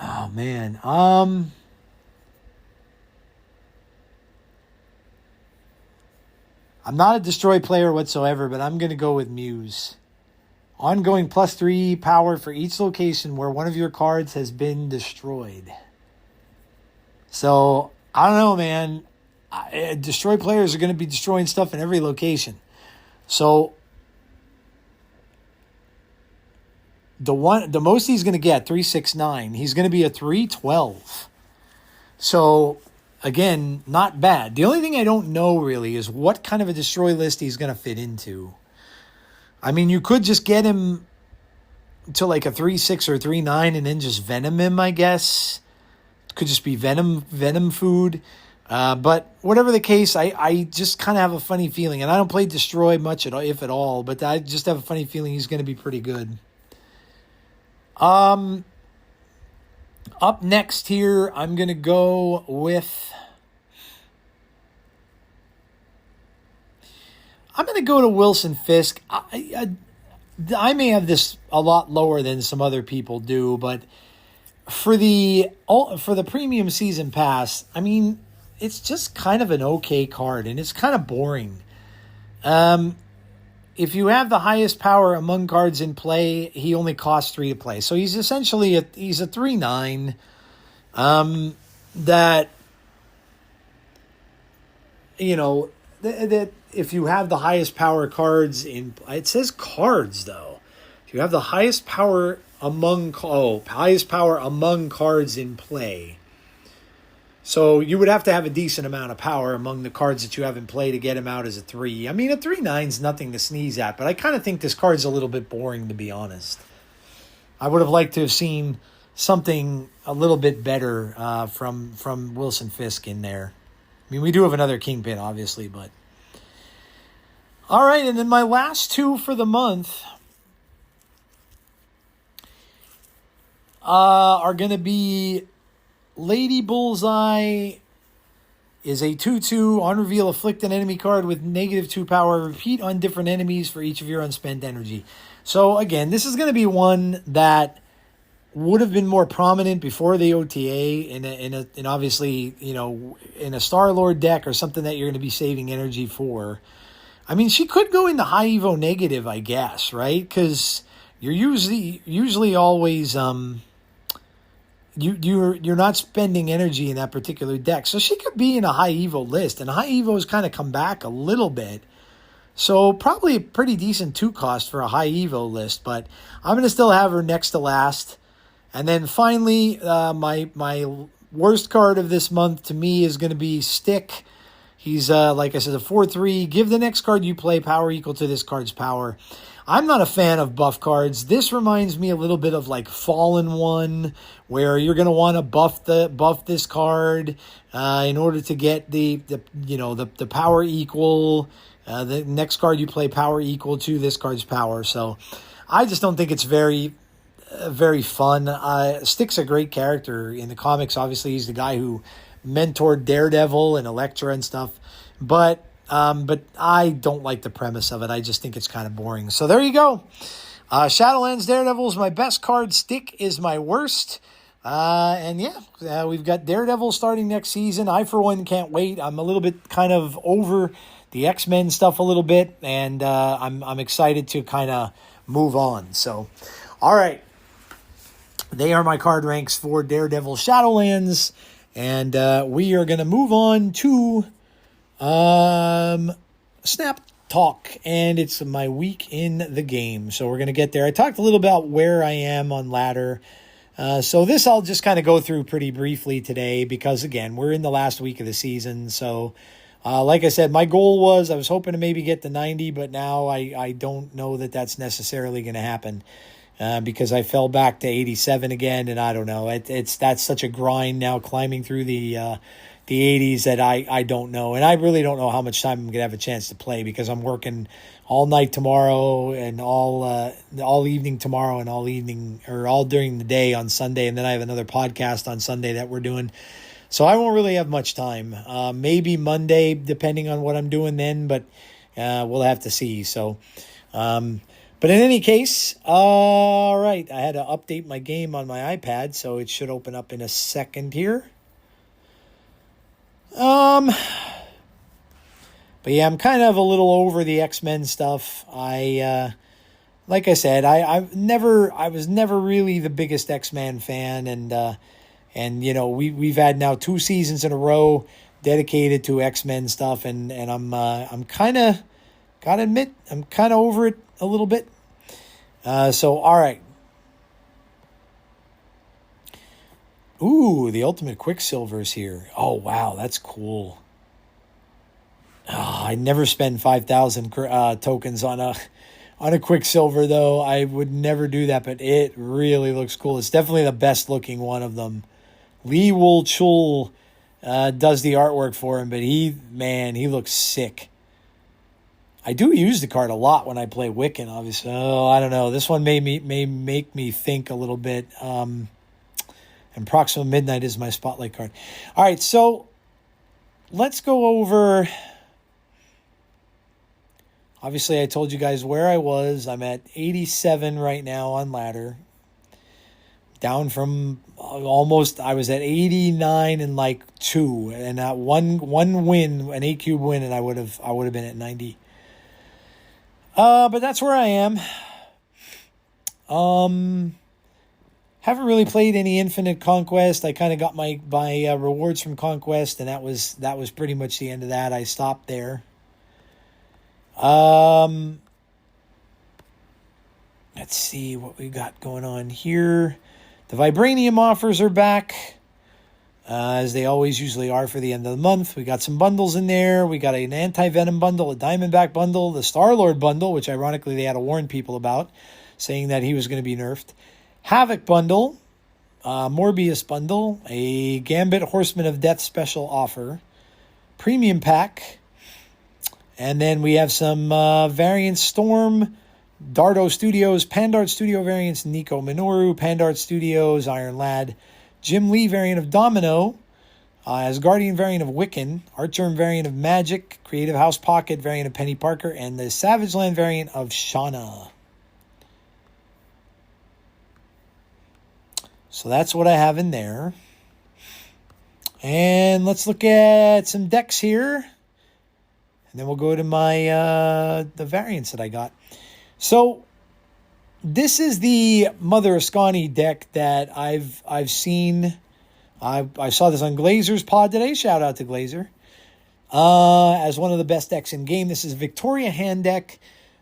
A: Oh, man. I'm not a Destroy player whatsoever, but I'm going to go with Muse. Ongoing +3 power for each location where one of your cards has been destroyed. So, I don't know, man. Destroy players are going to be destroying stuff in every location. So, the most he's going to get, 369, he's going to be a 312. So, again, not bad. The only thing I don't know really is what kind of a destroy list he's going to fit into. I mean, you could just get him to like a 3/6 or 3/9 and then just venom him, I guess. Could just be venom food. But whatever the case, I just kind of have a funny feeling. And I don't play Destroy much, if at all. But I just have a funny feeling he's going to be pretty good. Up next here, I'm going to go with... I'm going to go to Wilson Fisk. I may have this a lot lower than some other people do, but for the premium season pass, I mean, it's just kind of an okay card, and it's kind of boring. If you have the highest power among cards in play, he only costs 3 to play. So he's essentially he's a 3/9 that, that if you have the highest power cards in... It says cards, though. If you have the highest power among cards in play. So you would have to have a decent amount of power among the cards that you have in play to get him out as a 3. I mean, a 3/9 is nothing to sneeze at, but I kind of think this card's a little bit boring, to be honest. I would have liked to have seen something a little bit better from Wilson Fisk in there. I mean, we do have another Kingpin, obviously, but... All right, and then my last 2 for the month are going to be Lady Bullseye is a 2/2 on reveal, afflict an enemy card with -2 power. Repeat on different enemies for each of your unspent energy. So again, this is going to be one that would have been more prominent before the OTA in obviously, in a Star-Lord deck or something that you're going to be saving energy for. I mean, she could go into high Evo negative, I guess, right? Because you're usually always you're not spending energy in that particular deck, so she could be in a high Evo list, and high Evo has kind of come back a little bit. So probably a pretty decent 2 cost for a high Evo list, but I'm going to still have her next to last. And then finally, my worst card of this month to me is going to be Stick. He's, like I said, a 4/3. Give the next card you play power equal to this card's power. I'm not a fan of buff cards. This reminds me a little bit of like Fallen One, where you're going to want to buff this card in order to get the power equal. The next card you play power equal to this card's power. So I just don't think it's very fun. Stick's a great character in the comics. Obviously, he's the guy who mentored Daredevil and Elektra and stuff. But I don't like the premise of it. I just think it's kind of boring. So there you go. Shadowlands Daredevil is my best card. Stick is my worst. We've got Daredevil starting next season. I, for one, can't wait. I'm a little bit kind of over the X-Men stuff a little bit, and I'm excited to kind of move on. So, all right. They are my card ranks for Daredevil Shadowlands, and we are going to move on to Snap Talk, and it's my week in the game. So we're going to get there. I talked a little about where I am on ladder. So this I'll just kind of go through pretty briefly today because, again, we're in the last week of the season. So, like I said, my goal was I was hoping to maybe get to 90, but now I don't know that that's necessarily going to happen because I fell back to 87 again, and I don't know. That's such a grind now climbing through the 80s that I don't know. And I really don't know how much time I'm going to have a chance to play because I'm working all night tomorrow and all evening tomorrow and all during the day on Sunday. And then I have another podcast on Sunday that we're doing. So I won't really have much time. Maybe Monday, depending on what I'm doing then, but we'll have to see. So, but in any case, all right. I had to update my game on my iPad, so it should open up in a second here. But yeah, I'm kind of a little over the X-Men stuff. Like I said, I was never really the biggest X-Men fan, and we've had now 2 seasons in a row dedicated to X-Men stuff, and I'm kind of, gotta admit, I'm kind of over it a little bit. So all right. Ooh, the Ultimate Quicksilver's here. Oh, wow, that's cool. I never spend 5,000 tokens on a Quicksilver, though. I would never do that, but it really looks cool. It's definitely the best looking one of them. Lee Wool Chul does the artwork for him, but he looks sick. I do use the card a lot when I play Wiccan, obviously. Oh, I don't know. This one may make me think a little bit. And Proxima Midnight is my spotlight card. All right, so let's go over. Obviously, I told you guys where I was. I'm at 87 right now on ladder. Down from almost, I was at 89 and like 2. And that one win, an 8-cube win, and I would have been at 90. But that's where I am. Haven't really played any Infinite Conquest. I kind of got my rewards from Conquest, and that was pretty much the end of that. I stopped there. Let's see what we got going on here. The Vibranium offers are back, as they always usually are for the end of the month. We got some bundles in there. We got an Anti-Venom bundle, a Diamondback bundle, the Star-Lord bundle, which ironically they had to warn people about, saying that he was going to be nerfed. Havoc bundle, Morbius bundle, a Gambit Horseman of Death special offer, premium pack, and then we have some variants: Storm, Dardo Studios, Pandart Studio variants, Nico Minoru, Pandart Studios, Iron Lad, Jim Lee variant of Domino, Asgardian variant of Wiccan, Artgerm variant of Magic, Creative House Pocket variant of Penny Parker, and the Savage Land variant of Shauna. So that's what I have in there. And let's look at some decks here. And then we'll go to my the variants that I got. So this is the Mother Askani deck that I've seen. I saw this on Glazer's pod today. Shout out to Glazer. As one of the best decks in game. This is Victoria Hand deck.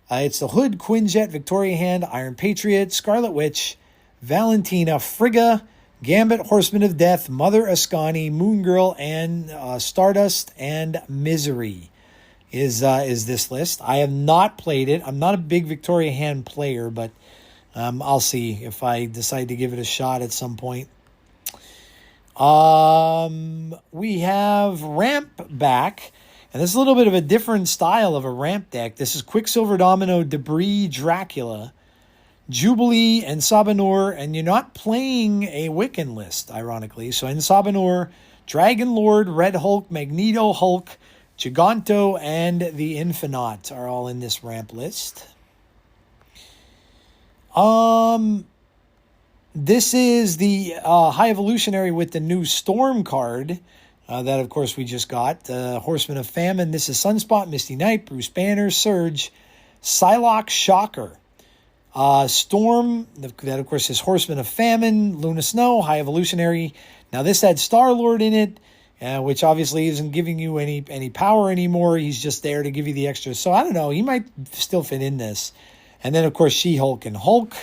A: It's the Hood, Quinjet, Victoria Hand, Iron Patriot, Scarlet Witch, Valentina, Frigga, Gambit, Horseman of Death, Mother Askani, Moon Girl, and Stardust and Misery is this list. I have not played it. I'm not a big Victoria Hand player, but I'll see if I decide to give it a shot at some point. We have Ramp back, and this is a little bit of a different style of a ramp deck. This is Quicksilver Domino, Debris, Dracula, Jubilee, and Sabanur, and you're not playing a Wiccan list, ironically. So in Sabanur, Dragon Lord, Red Hulk, Magneto Hulk, Giganto, and the Infinite are all in this ramp list. This is the High Evolutionary with the new Storm card that, of course, we just got. Horseman of Famine. This is Sunspot, Misty Knight, Bruce Banner, Surge, Psylocke, Shocker. Storm, that, of course, is Horseman of Famine, Luna Snow, High Evolutionary. Now, this had Star-Lord in it, which obviously isn't giving you any power anymore. He's just there to give you the extra. So, I don't know. He might still fit in this. And then, of course, She-Hulk and Hulk.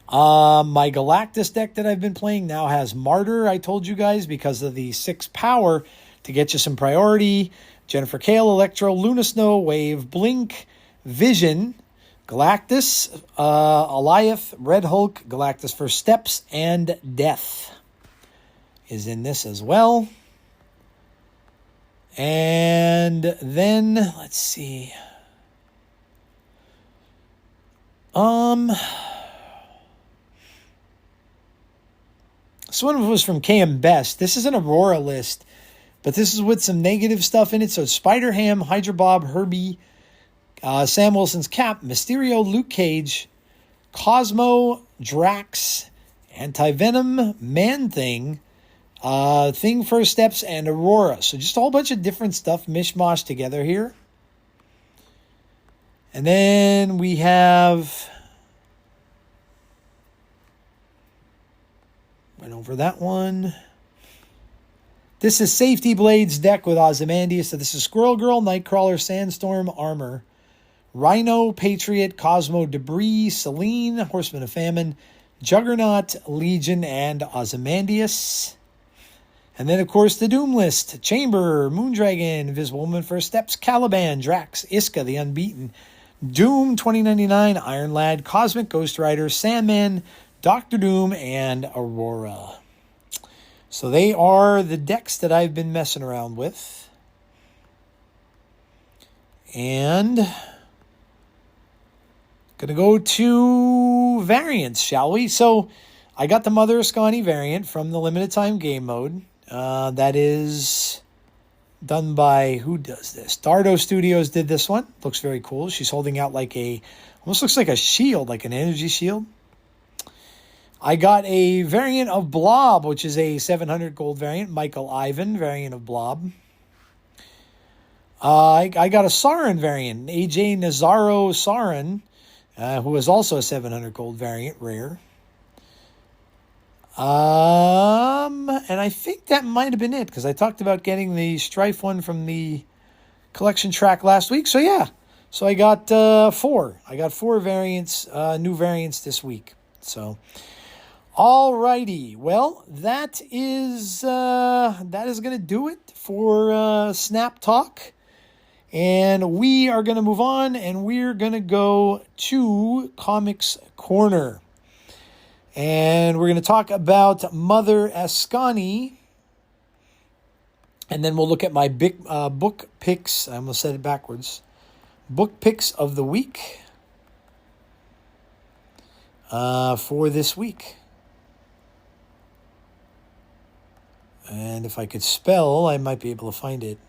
A: My Galactus deck that I've been playing now has Martyr, I told you guys, because of the 6 power to get you some priority. Jennifer Kale, Electro, Luna Snow, Wave, Blink, Vision, Galactus, Alioth, Red Hulk, Galactus First Steps, and Death is in this as well. And then, let's see. This one was from KM Best. This is an Aurora list, but this is with some negative stuff in it. So it's Spider-Ham, Hydra Bob, Herbie, Sam Wilson's Cap, Mysterio, Luke Cage, Cosmo, Drax, Anti-Venom, Man-Thing, Thing First Steps, and Aurora. So just a whole bunch of different stuff mishmash together here. And then we have... went over that one. This is Safety Blades deck with Ozymandias. So this is Squirrel Girl, Nightcrawler, Sandstorm, Armor, Rhino, Patriot, Cosmo, Debris, Selene, Horseman of Famine, Juggernaut, Legion, and Ozymandias. And then, of course, the Doom list. Chamber, Moondragon, Invisible Woman, First Steps, Caliban, Drax, Iska, the Unbeaten, Doom 2099, Iron Lad, Cosmic Ghost Rider, Sandman, Doctor Doom, and Aurora. So they are the decks that I've been messing around with. And going to go to variants, shall we? So I got the Mother Askani variant from the limited time game mode. That is done by, who does this? Dardo Studios did this one. Looks very cool. She's holding out like almost looks like a shield, like an energy shield. I got a variant of Blob, which is a 700 gold variant. Michael Ivan, variant of Blob. I got a Sauron variant, AJ Nazaro Sauron, who is also a 700 gold variant, rare. And I think that might have been it, because I talked about getting the Strife one from the collection track last week. So yeah, so I got 4. I got 4 variants, new variants this week. So, alrighty. Well, that is going to do it for Snap Talk. And we are going to move on, and we're going to go to Comics Corner. And we're going to talk about Mother Askani. And then we'll look at my big book picks. I almost said it backwards. Book picks of the week for this week. And if I could spell, I might be able to find it.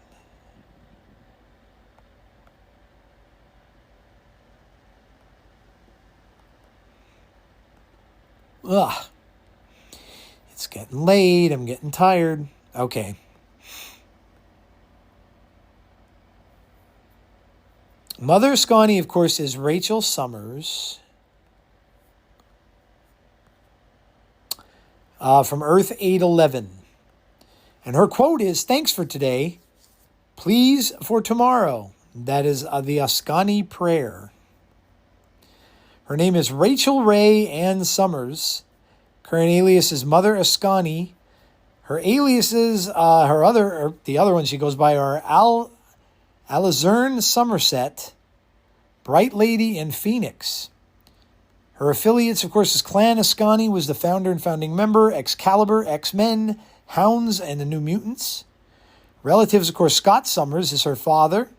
A: Ugh. It's getting late. I'm getting tired. Okay. Mother Askani, of course, is Rachel Summers. From Earth 811. And her quote is, "Thanks for today. Please for tomorrow." That is the Askani prayer. Her name is Rachel Ray Ann Summers. Current alias is Mother Askani. Her aliases, the other ones she goes by are Alizerne Somerset, Bright Lady, and Phoenix. Her affiliates, of course, is Clan Askani, was the founder and founding member, Excalibur, X-Men, Hounds, and the New Mutants. Relatives, of course, Scott Summers is her father.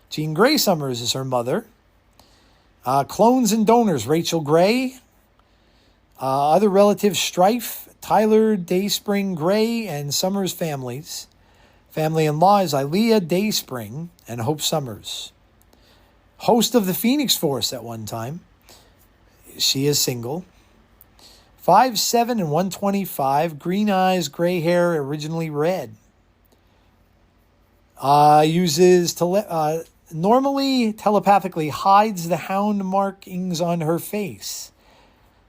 A: Jean Grey Summers is her mother. Clones and donors, Rachel Gray. Other relatives, Strife, Tyler, Dayspring, Gray, and Summers families. Family-in-law is Ilea Dayspring and Hope Summers. Host of the Phoenix Force at one time. She is single. 5'7" and 125. Green eyes, gray hair, originally red. Normally telepathically hides the hound markings on her face.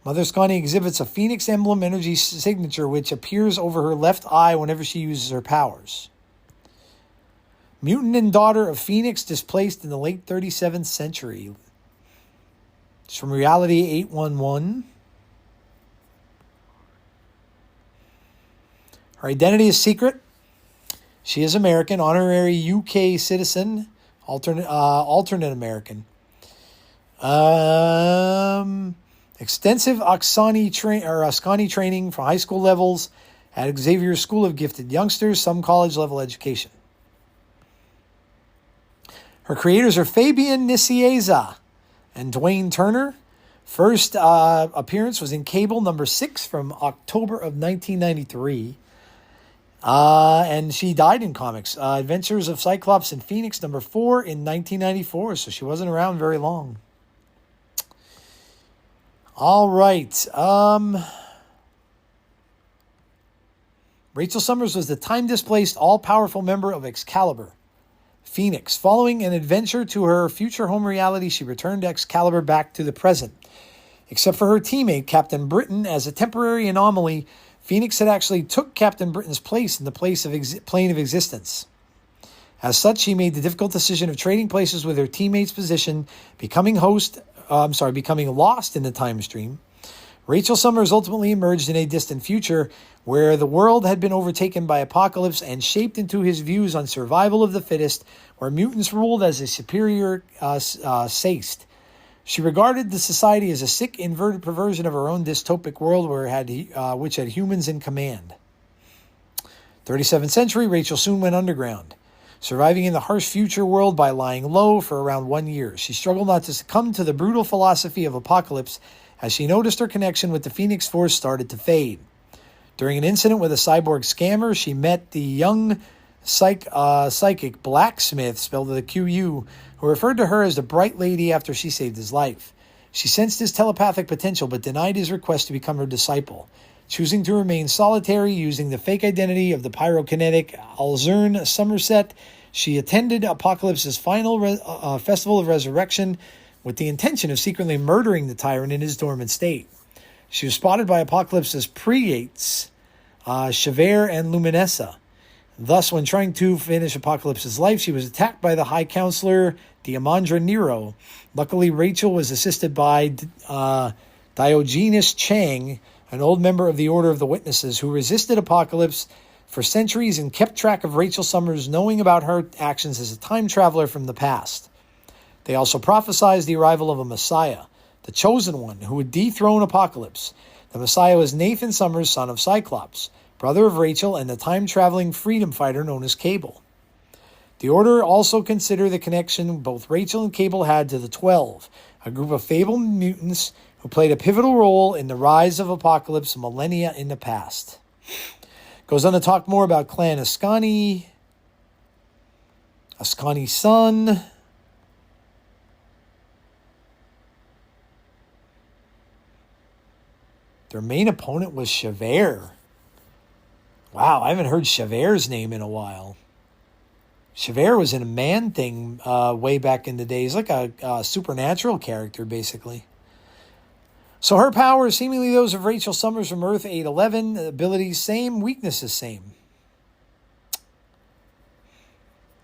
A: Mother Askani exhibits a phoenix emblem energy signature which appears over her left eye whenever she uses her powers. Mutant and daughter of Phoenix, displaced in the late 37th century. It's from Reality 811. Her identity is secret. She is American, honorary UK citizen, alternate American. Extensive Askani training from high school levels at Xavier School of Gifted Youngsters, some college level education. Her creators are Fabian Nicieza and Dwayne Turner. First appearance was in Cable number 6 from October of 1993. And she died in comics. Adventures of Cyclops and Phoenix number 4 in 1994. So she wasn't around very long. All right. Rachel Summers was the time-displaced, all-powerful member of Excalibur. Phoenix. Following an adventure to her future home reality, she returned Excalibur back to the present. Except for her teammate, Captain Britain, as a temporary anomaly, Phoenix had actually took Captain Britain's place in the plane of existence. As such, she made the difficult decision of trading places with her teammate's position, becoming lost in the time stream. Rachel Summers ultimately emerged in a distant future where the world had been overtaken by apocalypse and shaped into his views on survival of the fittest, where mutants ruled as a superior caste. She regarded the society as a sick, inverted perversion of her own dystopic world which had humans in command. 37th century, Rachel soon went underground, surviving in the harsh future world by lying low for around 1 year. She struggled not to succumb to the brutal philosophy of apocalypse as she noticed her connection with the Phoenix Force started to fade. During an incident with a cyborg scammer, she met the young psychic Blacksmith, spelled with a QU, who referred to her as the Bright Lady after she saved his life. She sensed his telepathic potential but denied his request to become her disciple. Choosing to remain solitary using the fake identity of the pyrokinetic Alizerne Somerset, she attended Apocalypse's final Festival of Resurrection with the intention of secretly murdering the tyrant in his dormant state. She was spotted by Apocalypse's preates, Chevere and Luminessa. Thus, when trying to finish Apocalypse's life, she was attacked by the High Counselor, Diamandra Nero. Luckily, Rachel was assisted by Diogenes Chang, an old member of the Order of the Witnesses, who resisted Apocalypse for centuries and kept track of Rachel Summers, knowing about her actions as a time traveler from the past. They also prophesied the arrival of a Messiah, the chosen one, who would dethrone Apocalypse. The Messiah was Nathan Summers, son of Cyclops, brother of Rachel, and the time-traveling freedom fighter known as Cable. The Order also considered the connection both Rachel and Cable had to the 12, a group of fabled mutants who played a pivotal role in the rise of Apocalypse millennia in the past. Goes on to talk more about Clan Askani, Askani's son, Their main opponent was Javert. Wow, I haven't heard Javert's name in a while. Javert was in a Man Thing way back in the days, like a supernatural character, basically. So her powers, seemingly those of Rachel Summers from Earth 811. Abilities same, weaknesses same.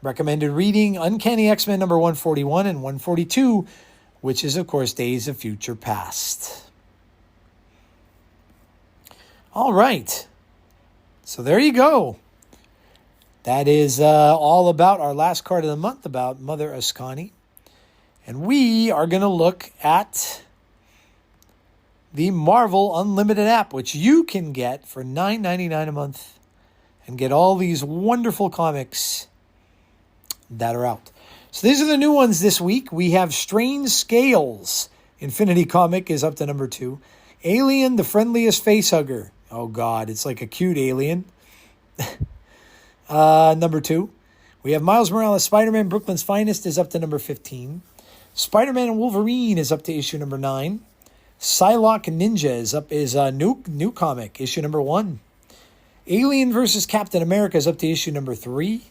A: Recommended reading, Uncanny X-Men number 141 and 142, which is, of course, Days of Future Past. All right. So there you go. That is all about our last card of the month, about Mother Askani. And we are going to look at the Marvel Unlimited app, which you can get for $9.99 a month and get all these wonderful comics that are out. So these are the new ones this week. We have Strange Scales. Infinity Comic is up to number 2. Alien, the Friendliest Facehugger. Oh, God, it's like a cute alien. Number 2. We have Miles Morales, Spider-Man, Brooklyn's Finest is up to number 15. Spider-Man and Wolverine is up to issue number 9. Psylocke Ninja is a new comic, issue number 1. Alien vs. Captain America is up to issue number 3.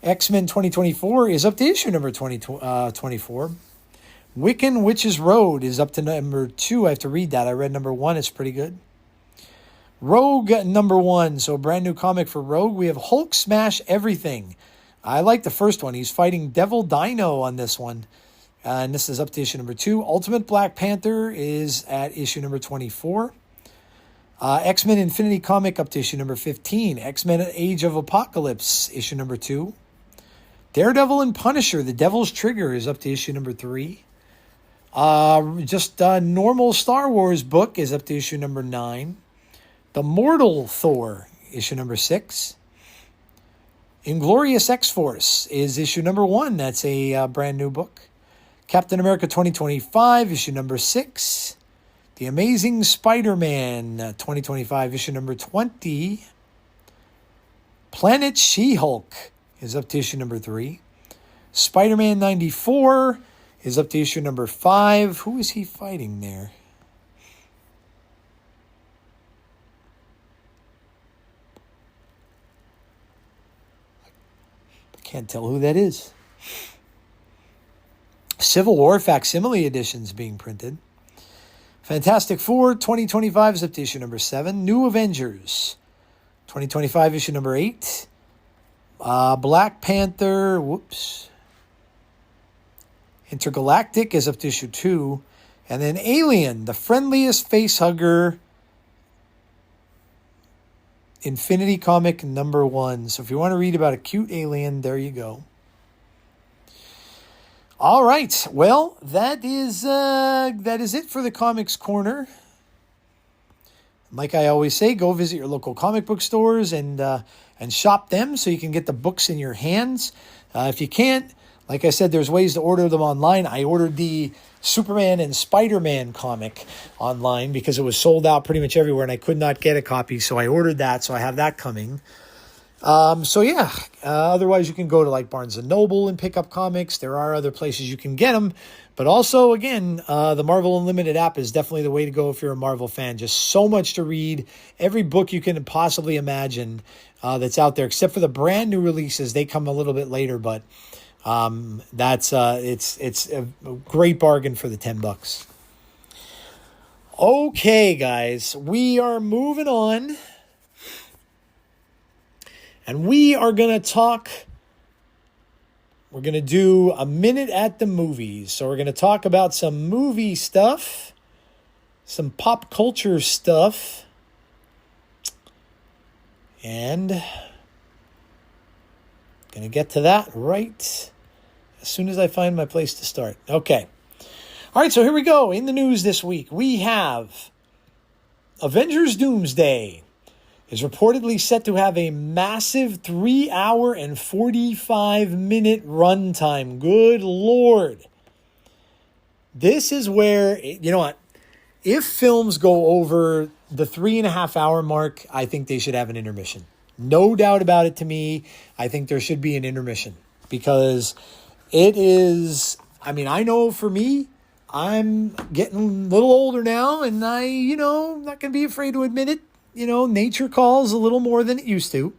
A: X-Men 2024 is up to issue number 24. Wiccan Witch's Road is up to number 2. I have to read that. I read number 1. It's pretty good. Rogue number 1. So a brand new comic for Rogue. We have Hulk Smash Everything. I like the first one. He's fighting Devil Dino on this one. And this is up to issue number 2. Ultimate Black Panther is at issue number 24. X-Men Infinity Comic up to issue number 15. X-Men Age of Apocalypse, issue number 2. Daredevil and Punisher, The Devil's Trigger is up to issue number 3. Just a normal Star Wars book is up to issue number 9. The Mortal Thor, issue number 6. Inglorious X-Force is issue number 1. That's a brand new book. Captain America 2025, issue number 6. The Amazing Spider-Man 2025, issue number 20. Planet She-Hulk is up to issue number 3. Spider-Man 94 is up to issue number 5. Who is he fighting there? I can't tell who that is. Civil War Facsimile editions being printed. Fantastic Four 2025 is up to issue number 7. New Avengers 2025 issue number 8. Black Panther, Intergalactic is up to issue 2. And then Alien, the Friendliest Facehugger, Infinity Comic number 1. So if you want to read about a cute alien, there you go. All right. Well, that is it for the Comics Corner. Like I always say, go visit your local comic book stores and shop them so you can get the books in your hands. If you can't, like I said, there's ways to order them online. I ordered the Superman and Spider-Man comic online because it was sold out pretty much everywhere and I could not get a copy. So I ordered that. So I have that coming. Otherwise you can go to like Barnes & Noble and pick up comics. There are other places you can get them. But also, again, the Marvel Unlimited app is definitely the way to go if you're a Marvel fan. Just so much to read. Every book you can possibly imagine that's out there, except for the brand new releases. They come a little bit later, but it's a great bargain for the $10. Okay, guys, we are moving on. And we are going to talk, we're going to do a minute at the movies. So we're going to talk about some movie stuff, some pop culture stuff, and going to get to that right as soon as I find my place to start. Okay. All right, so here we go. In the news this week, we have Avengers Doomsday is reportedly set to have a massive 3-hour and 45-minute runtime. Good Lord. This is where, you know what? If films go over the 3.5-hour mark, I think they should have an intermission. No doubt about it to me. I think there should be an intermission because it is, I mean, I know for me, I'm getting a little older now, and I'm not going to be afraid to admit it. Nature calls a little more than it used to.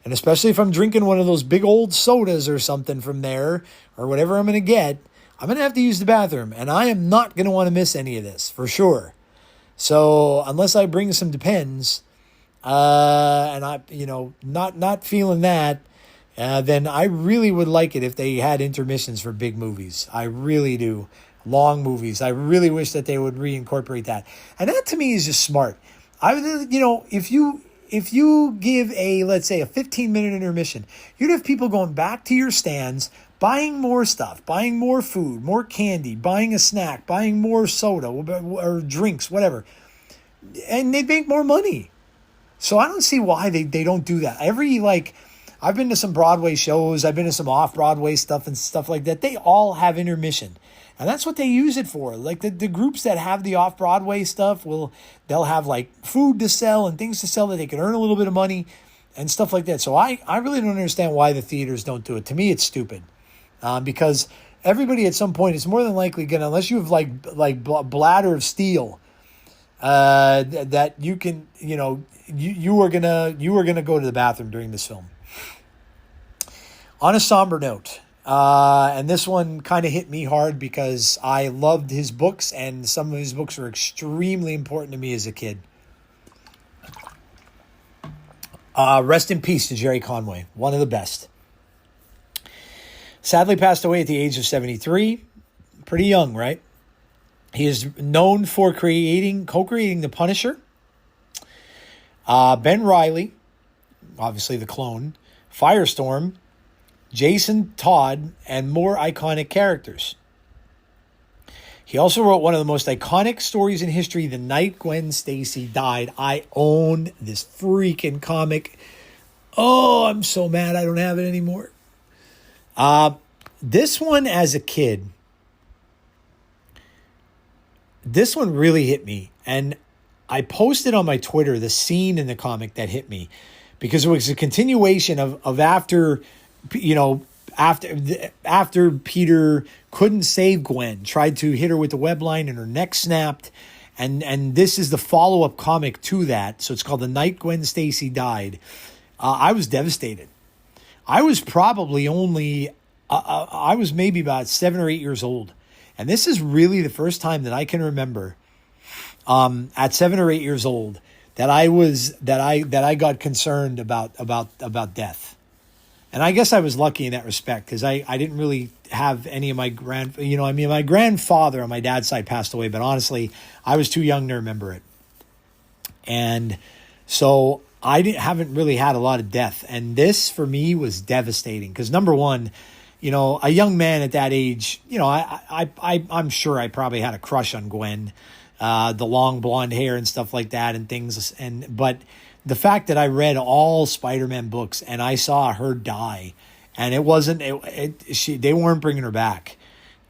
A: And especially if I'm drinking one of those big old sodas or something from there, or whatever I'm going to get, I'm going to have to use the bathroom. And I am not going to want to miss any of this, for sure. So unless I bring some Depends, and I, not feeling that, then I really would like it if they had intermissions for big movies. I really do. Long movies. I really wish that they would reincorporate that. And that to me is just smart. If you give let's say a 15-minute intermission, you'd have people going back to your stands, buying more stuff, buying more food, more candy, buying a snack, buying more soda or drinks, whatever. And they'd make more money. So I don't see why they don't do that. I've been to some Broadway shows, I've been to some off-Broadway stuff and stuff like that. They all have intermission. And that's what they use it for. Like the groups that have the off-Broadway stuff, they'll have like food to sell and things to sell that they can earn a little bit of money and stuff like that. So I really don't understand why the theaters don't do it. To me, it's stupid. Because everybody at some point is more than likely going to, unless you have like bladder of steel, that you can, you are gonna go to the bathroom during this film. On a somber note, and this one kind of hit me hard because I loved his books, and some of his books were extremely important to me as a kid. Rest in peace to Jerry Conway, one of the best. Sadly passed away at the age of 73. Pretty young, right? He is known for co-creating The Punisher, Ben Reilly, obviously the clone, Firestorm, Jason Todd, and more iconic characters. He also wrote one of the most iconic stories in history, The Night Gwen Stacy Died. I own this freaking comic. Oh, I'm so mad I don't have it anymore. This one as a kid, this one really hit me. And I posted on my Twitter the scene in the comic that hit me because it was a continuation of after Peter couldn't save Gwen, tried to hit her with the web line and her neck snapped. And this is the follow-up comic to that. So it's called The Night Gwen Stacy Died. I was devastated. I was probably I was maybe about 7 or 8 years old. And this is really the first time that I can remember at 7 or 8 years old that I got concerned about death. And I guess I was lucky in that respect because I didn't really have any of my my grandfather on my dad's side passed away, but honestly, I was too young to remember it. And so I haven't really had a lot of death. And this for me was devastating because number one, a young man at that age, I'm sure I probably had a crush on Gwen, the long blonde hair and stuff like that and things. But the fact that I read all Spider-Man books and I saw her die, and it wasn't, they weren't bringing her back.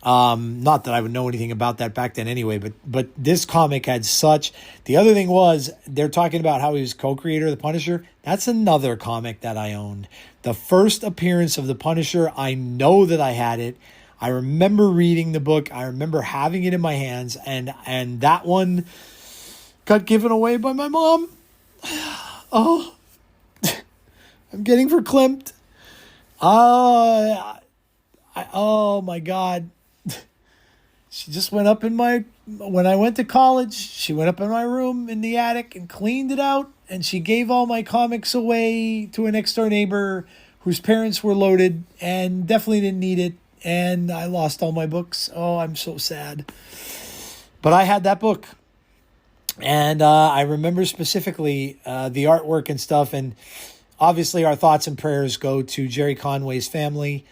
A: Not that I would know anything about that back then anyway, but this comic had the other thing was they're talking about how he was co-creator of the Punisher. That's another comic that I owned. The first appearance of the Punisher, I know that I had it. I remember reading the book. I remember having it in my hands, and that one got given away by my mom. Oh, I'm getting verklempt. Oh my God. She just went up when I went to college, she went up in my room in the attic and cleaned it out. And she gave all my comics away to a next door neighbor whose parents were loaded and definitely didn't need it. And I lost all my books. Oh, I'm so sad. But I had that book. And I remember specifically the artwork and stuff. And obviously our thoughts and prayers go to Jerry Conway's family.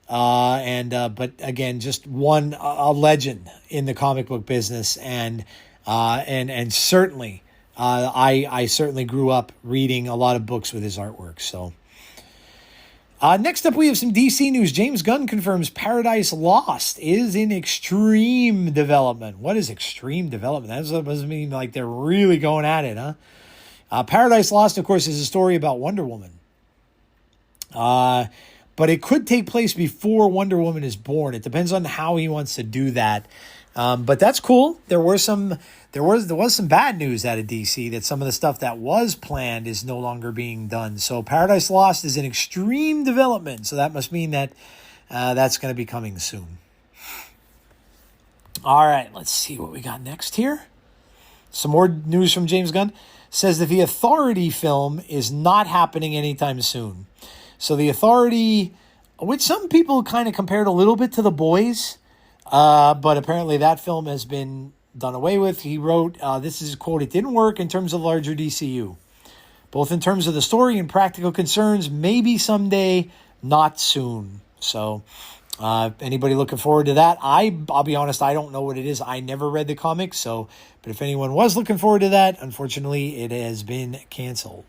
A: But again, just a legend in the comic book business. And certainly, I certainly grew up reading a lot of books with his artwork. So, next up, we have some DC news. James Gunn confirms Paradise Lost is in extreme development. What is extreme development? That doesn't mean like they're really going at it, huh? Paradise Lost, of course, is a story about Wonder Woman. but it could take place before Wonder Woman is born. It depends on how he wants to do that. But that's cool. There was some bad news out of DC that some of the stuff that was planned is no longer being done. So Paradise Lost is in extreme development. So that must mean that that's going to be coming soon. All right, let's see what we got next here. Some more news from James Gunn. Says that the Authority film is not happening anytime soon. So the Authority, which some people kind of compared a little bit to The Boys, but apparently that film has been done away with. He wrote, this is a quote, "It didn't work in terms of larger DCU. Both in terms of the story and practical concerns, maybe someday, not soon." So anybody looking forward to that? I'll be honest, I don't know what it is. I never read the comics, but if anyone was looking forward to that, unfortunately, it has been canceled.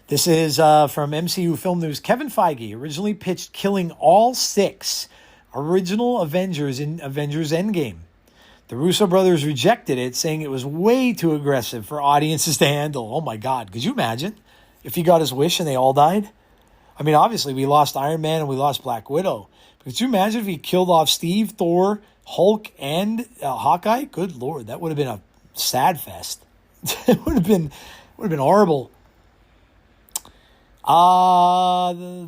A: This is from MCU Film News. Kevin Feige originally pitched killing all 6 original Avengers in Avengers Endgame. The Russo brothers rejected it, saying it was way too aggressive for audiences to handle. Oh my God, could you imagine if he got his wish and they all died? I mean, obviously we lost Iron Man and we lost Black Widow. But could you imagine if he killed off Steve, Thor, Hulk, and Hawkeye? Good Lord, that would have been a sad fest. It would have been horrible.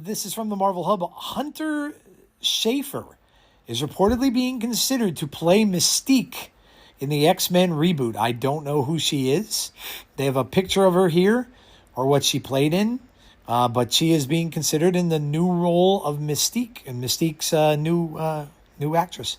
A: This is from the Marvel Hub. Hunter Schafer is reportedly being considered to play Mystique in the X-Men reboot. I don't know who she is. They have a picture of her here, or what she played in, but she is being considered in the new role of Mystique, and Mystique's new actress.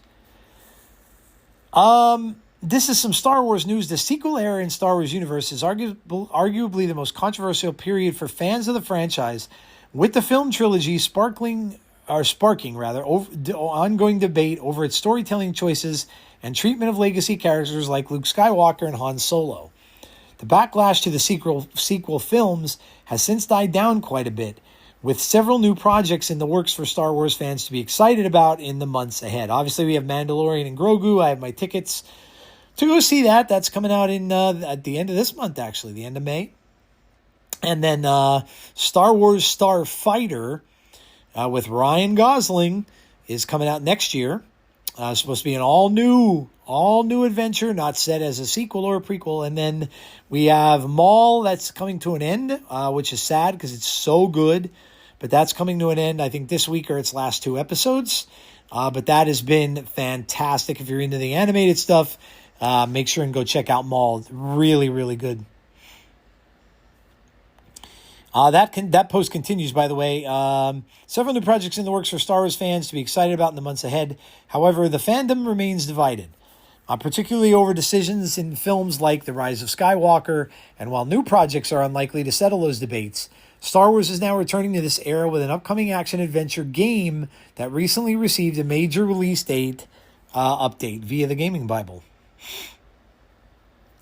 A: This is some Star Wars news. The sequel era in Star Wars universe is arguably the most controversial period for fans of the franchise, with the film trilogy sparking ongoing debate over its storytelling choices and treatment of legacy characters like Luke Skywalker and Han Solo. The backlash to the sequel films has since died down quite a bit, with several new projects in the works for Star Wars fans to be excited about in the months ahead. Obviously, we have Mandalorian and Grogu. I have my tickets to go see that. That's coming out at the end of this month, actually, the end of May. And then Star Wars Starfighter with Ryan Gosling is coming out next year. It's supposed to be an all new adventure, not set as a sequel or a prequel. And then we have Maul that's coming to an end, which is sad because it's so good. But that's coming to an end, I think, this week or its last 2 episodes. But that has been fantastic. If you're into the animated stuff, make sure and go check out Maul. Really, really good. That post continues, by the way. Several new projects in the works for Star Wars fans to be excited about in the months ahead. However, the fandom remains divided, particularly over decisions in films like The Rise of Skywalker. And while new projects are unlikely to settle those debates, Star Wars is now returning to this era with an upcoming action-adventure game that recently received a major release date update via the Gaming Bible.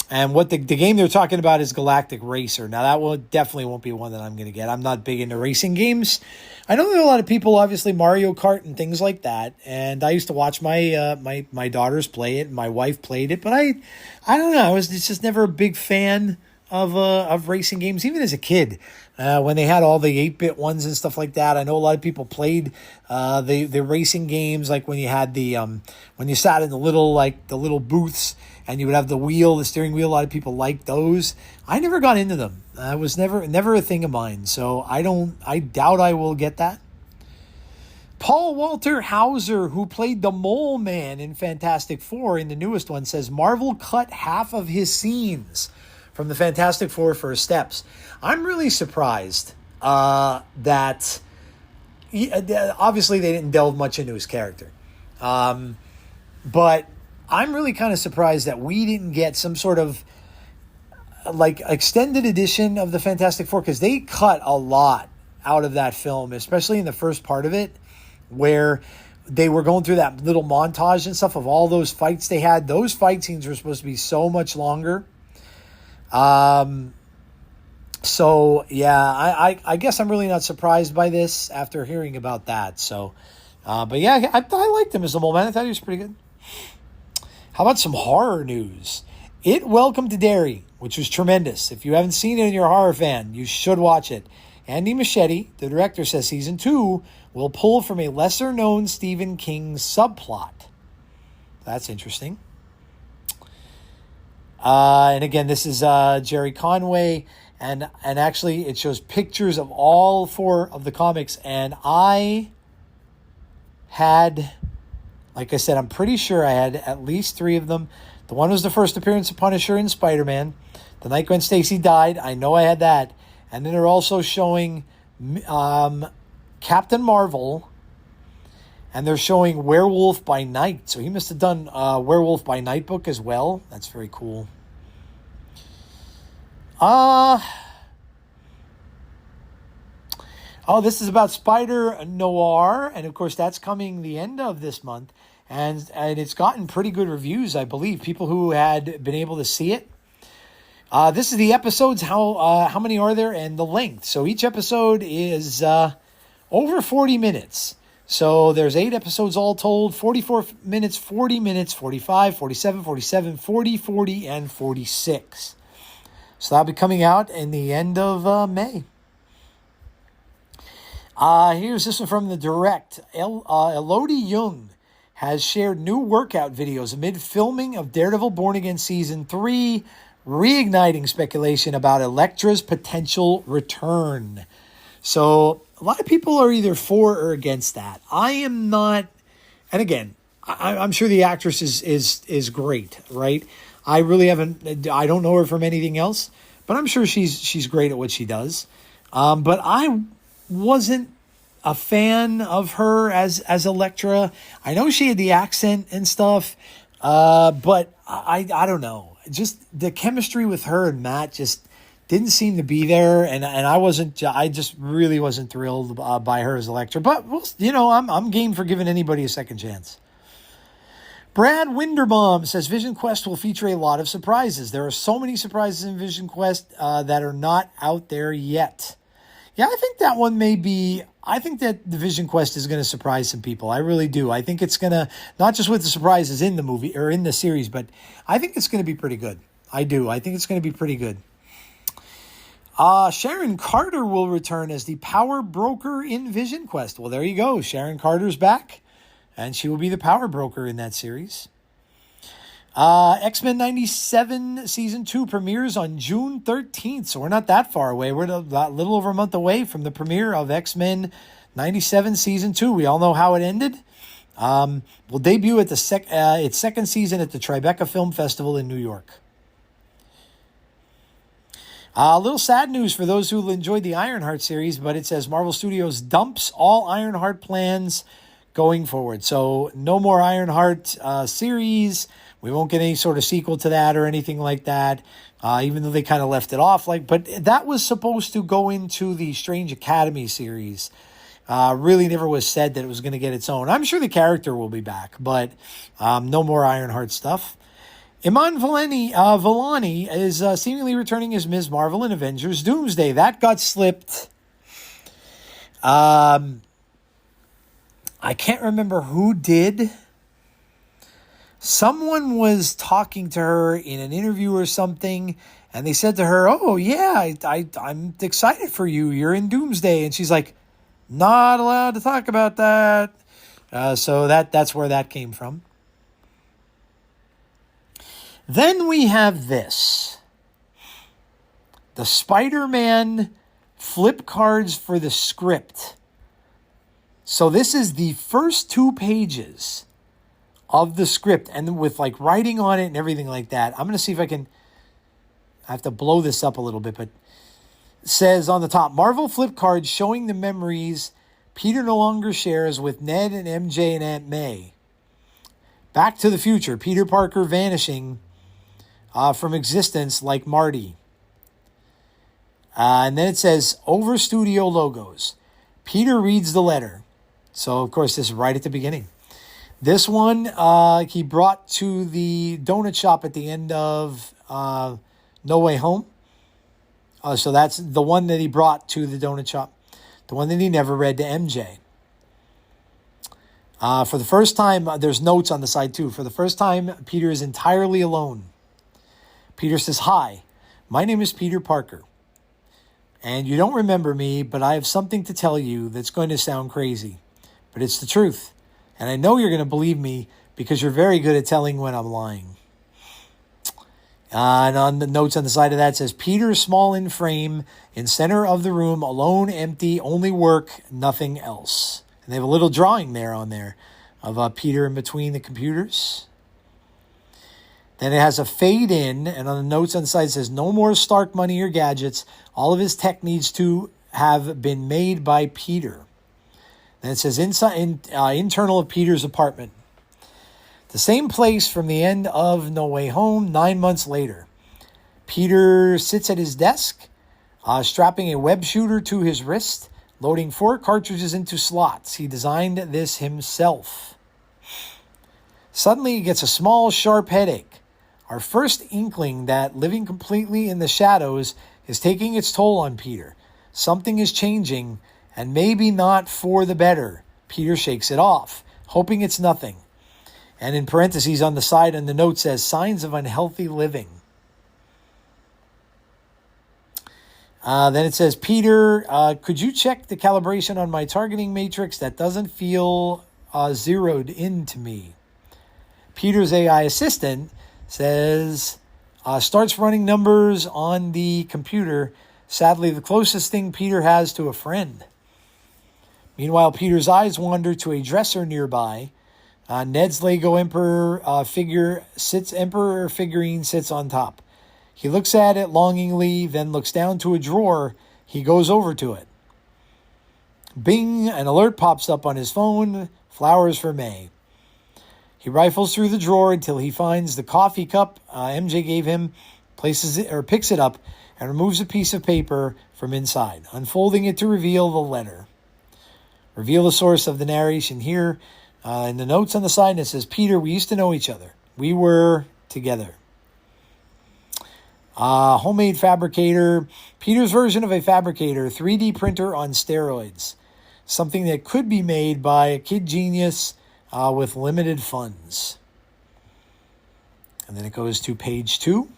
A: And what the game they're talking about is Galactic Racer. Now, that definitely won't be one that I'm going to get. I'm not big into racing games. I know there are a lot of people, obviously, Mario Kart and things like that. And I used to watch my daughters play it, and my wife played it. But I don't know. I was just never a big fan of racing games, even as a kid. When they had all the 8-bit ones and stuff like that, I know a lot of people played the racing games, like when you had when you sat in the little booths and you would have the steering wheel. A lot of people liked those. I never got into them. It was never a thing of mine. So I doubt I will get that. Paul Walter Hauser, who played the Mole Man in Fantastic Four in the newest one, says Marvel cut half of his scenes from the Fantastic Four First Steps. I'm really surprised that obviously they didn't delve much into his character. But I'm really kind of surprised that we didn't get some sort of extended edition of the Fantastic Four, because they cut a lot out of that film, especially in the first part of it, where they were going through that little montage and stuff of all those fights they had. Those fight scenes were supposed to be so much longer. So yeah, I guess I'm really not surprised by this after hearing about that. So, but yeah, I liked him as the Mole Man. I thought he was pretty good. How about some horror news? It Welcome to Derry, which was tremendous. If you haven't seen it and you're a horror fan, you should watch it. Andy Muschietti, the director, says season 2 will pull from a lesser-known Stephen King subplot. That's interesting. And again, this is Jerry Conway, and actually it shows pictures of all 4 of the comics, and I had, like I said, I'm pretty sure I had at least 3 of them. The one was the first appearance of Punisher in Spider-Man. The night Gwen Stacy died, I know I had that. And then they're also showing Captain Marvel, and they're showing Werewolf by Night. So he must have done Werewolf by Night book as well. That's very cool. Oh, this is about Spider Noir, and of course that's coming the end of this month, and it's gotten pretty good reviews, I believe. People who had been able to see it. This is the episodes. How many are there, and the length? So each episode is over 40 minutes. So there's 8 episodes all told. 44 minutes, 40 minutes, 45, 47, 47, 40, 40, and 46. So that'll be coming out in the end of May. Here's this one from the direct. Elodie Yung has shared new workout videos amid filming of Daredevil Born Again Season 3, reigniting speculation about Elektra's potential return. So a lot of people are either for or against that. I am not, and again, I'm sure the actress is great, right? I really I don't know her from anything else, but I'm sure she's great at what she does. But I wasn't a fan of her as Elektra. I know she had the accent and stuff, but I don't know. Just the chemistry with her and Matt just didn't seem to be there, and I just really wasn't thrilled by her as Elektra. But I'm game for giving anybody a second chance. Brad Winderbaum says Vision Quest will feature a lot of surprises. There are so many surprises in Vision Quest that are not out there yet. Yeah, I think that one may be. I think that the Vision Quest is going to surprise some people. I really do. I think it's going to, not just with the surprises in the movie or in the series, but I think it's going to be pretty good. I do. I think it's going to be pretty good. Sharon Carter will return as the power broker in Vision Quest. Well, there you go. Sharon Carter's back, and she will be the power broker in that series. X-Men 97 Season 2 premieres on June 13th, so we're not that far away. We're a little over a month away from the premiere of X-Men 97 Season 2. We all know how it ended. Will debut at its second season at the Tribeca Film Festival in New York. A little sad news for those who enjoyed the Ironheart series, but it says Marvel Studios dumps all Ironheart plans going forward. So no more Ironheart series. We won't get any sort of sequel to that or anything like that, even though they kind of left it off. But that was supposed to go into the Strange Academy series. Really never was said that it was going to get its own. I'm sure the character will be back, but no more Ironheart stuff. Iman Vellani is seemingly returning as Ms. Marvel in Avengers Doomsday. That got slipped. I can't remember who did. Someone was talking to her in an interview or something, and they said to her, "Oh, yeah, I'm excited for you. You're in Doomsday." And she's like, "Not allowed to talk about that." So that's where that came from. Then we have this. The Spider-Man flip cards for the script. So this is the first 2 pages of the script, and with writing on it and everything like that. I'm going to see if I have to blow this up a little bit, but it says on the top, Marvel flip cards showing the memories Peter no longer shares with Ned and MJ and Aunt May. Back to the Future, Peter Parker vanishing from existence like Marty. And then it says, over studio logos. Peter reads the letter. So, of course, this is right at the beginning. This one, he brought to the donut shop at the end of No Way Home. So that's the one that he brought to the donut shop. The one that he never read to MJ. For the first time, there's notes on the side too. For the first time, Peter is entirely alone. Peter says, "Hi, my name is Peter Parker. And you don't remember me, but I have something to tell you that's going to sound crazy. But it's the truth. And I know you're going to believe me because you're very good at telling when I'm lying." And on the notes on the side of that, it says, "Peter, small in frame, in center of the room, alone, empty, only work, nothing else." And they have a little drawing there on there of Peter in between the computers. Then it has a fade in, and on the notes on the side it says, "No more Stark money or gadgets. All of his tech needs to have been made by Peter." Then it says, internal of Peter's apartment. The same place from the end of No Way Home, 9 months later. Peter sits at his desk, strapping a web shooter to his wrist, loading 4 cartridges into slots. He designed this himself. Suddenly he gets a small, sharp headache. Our first inkling that living completely in the shadows is taking its toll on Peter. Something is changing, and maybe not for the better. Peter shakes it off, hoping it's nothing. And in parentheses on the side, and the note says, "Signs of unhealthy living." Then it says, "Peter, could you check the calibration on my targeting matrix? That doesn't feel zeroed in to me." Peter's AI assistant says, starts running numbers on the computer. Sadly, the closest thing Peter has to a friend. Meanwhile, Peter's eyes wander to a dresser nearby. Ned's Lego Emperor figurine sits on top. He looks at it longingly, then looks down to a drawer. He goes over to it. Bing, an alert pops up on his phone. Flowers for May. He rifles through the drawer until he finds the coffee cup MJ gave him, picks it up, and removes a piece of paper from inside, unfolding it to reveal the letter. Reveal the source of the narration here. In the notes on the side, it says, "Peter, we used to know each other. We were together." Homemade fabricator. Peter's version of a fabricator, 3D printer on steroids. Something that could be made by a kid genius with limited funds. And then it goes to page 2.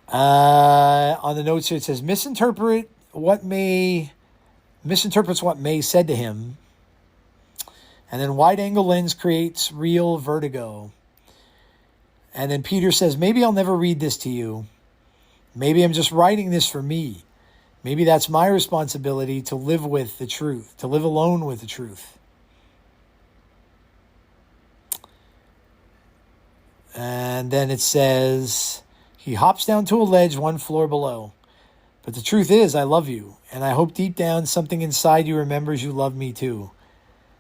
A: On the notes here, it says, misinterprets what May said to him. And then wide-angle lens creates real vertigo. And then Peter says, maybe I'll never read this to you. Maybe I'm just writing this for me. Maybe that's my responsibility to live with the truth, to live alone with the truth. And then it says, he hops down to a ledge 1 floor below. But the truth is, I love you. And I hope deep down something inside you remembers you love me too.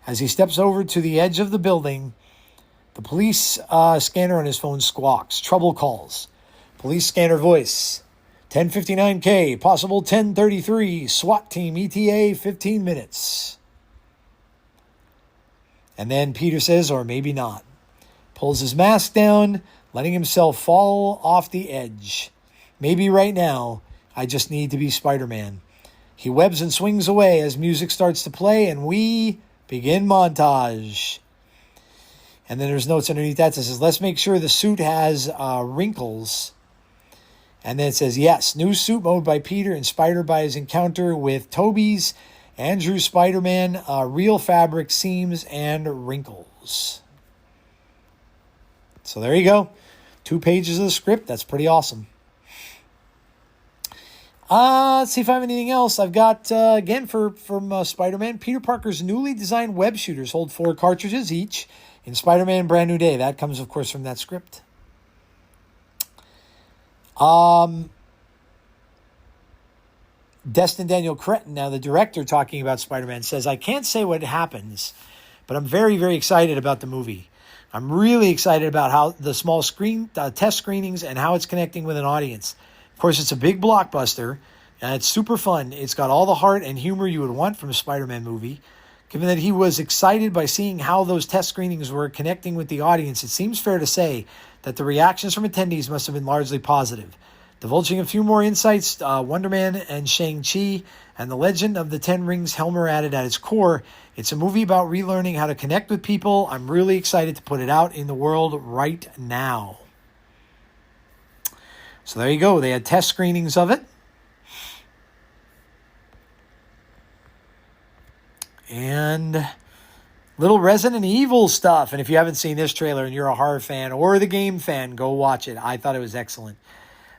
A: As he steps over to the edge of the building, the police scanner on his phone squawks. Trouble calls. Police scanner voice. 10:59K, possible 10:33, SWAT team ETA 15 minutes. And then Peter says, or maybe not. Pulls his mask down, letting himself fall off the edge. Maybe right now, I just need to be Spider-Man. He webs and swings away as music starts to play, and we begin montage. And then there's notes underneath that says, let's make sure the suit has wrinkles. And then it says, yes, new suit mode by Peter, inspired by his encounter with Tobey's Andrew Spider-Man, real fabric, seams, and wrinkles. So there you go. 2 pages of the script. That's pretty awesome. Let's see if I have anything else. I've got, again, from Spider-Man, Peter Parker's newly designed web shooters hold 4 cartridges each in Spider-Man Brand New Day. That comes, of course, from that script. Destin Daniel Cretton, now the director talking about Spider-Man, says, I can't say what happens, but I'm very, very excited about the movie. I'm really excited about how the small screen test screenings and how it's connecting with an audience. Of course, it's a big blockbuster, and it's super fun. It's got all the heart and humor you would want from a Spider-Man movie. Given that he was excited by seeing how those test screenings were connecting with the audience, it seems fair to say that the reactions from attendees must have been largely positive. Divulging a few more insights, Wonder Man and Shang-Chi and the Legend of the Ten Rings helm are added at its core. It's a movie about relearning how to connect with people. I'm really excited to put it out in the world right now. So there you go. They had test screenings of it. And little Resident Evil stuff. And if you haven't seen this trailer and you're a horror fan or the game fan, go watch it. I thought it was excellent.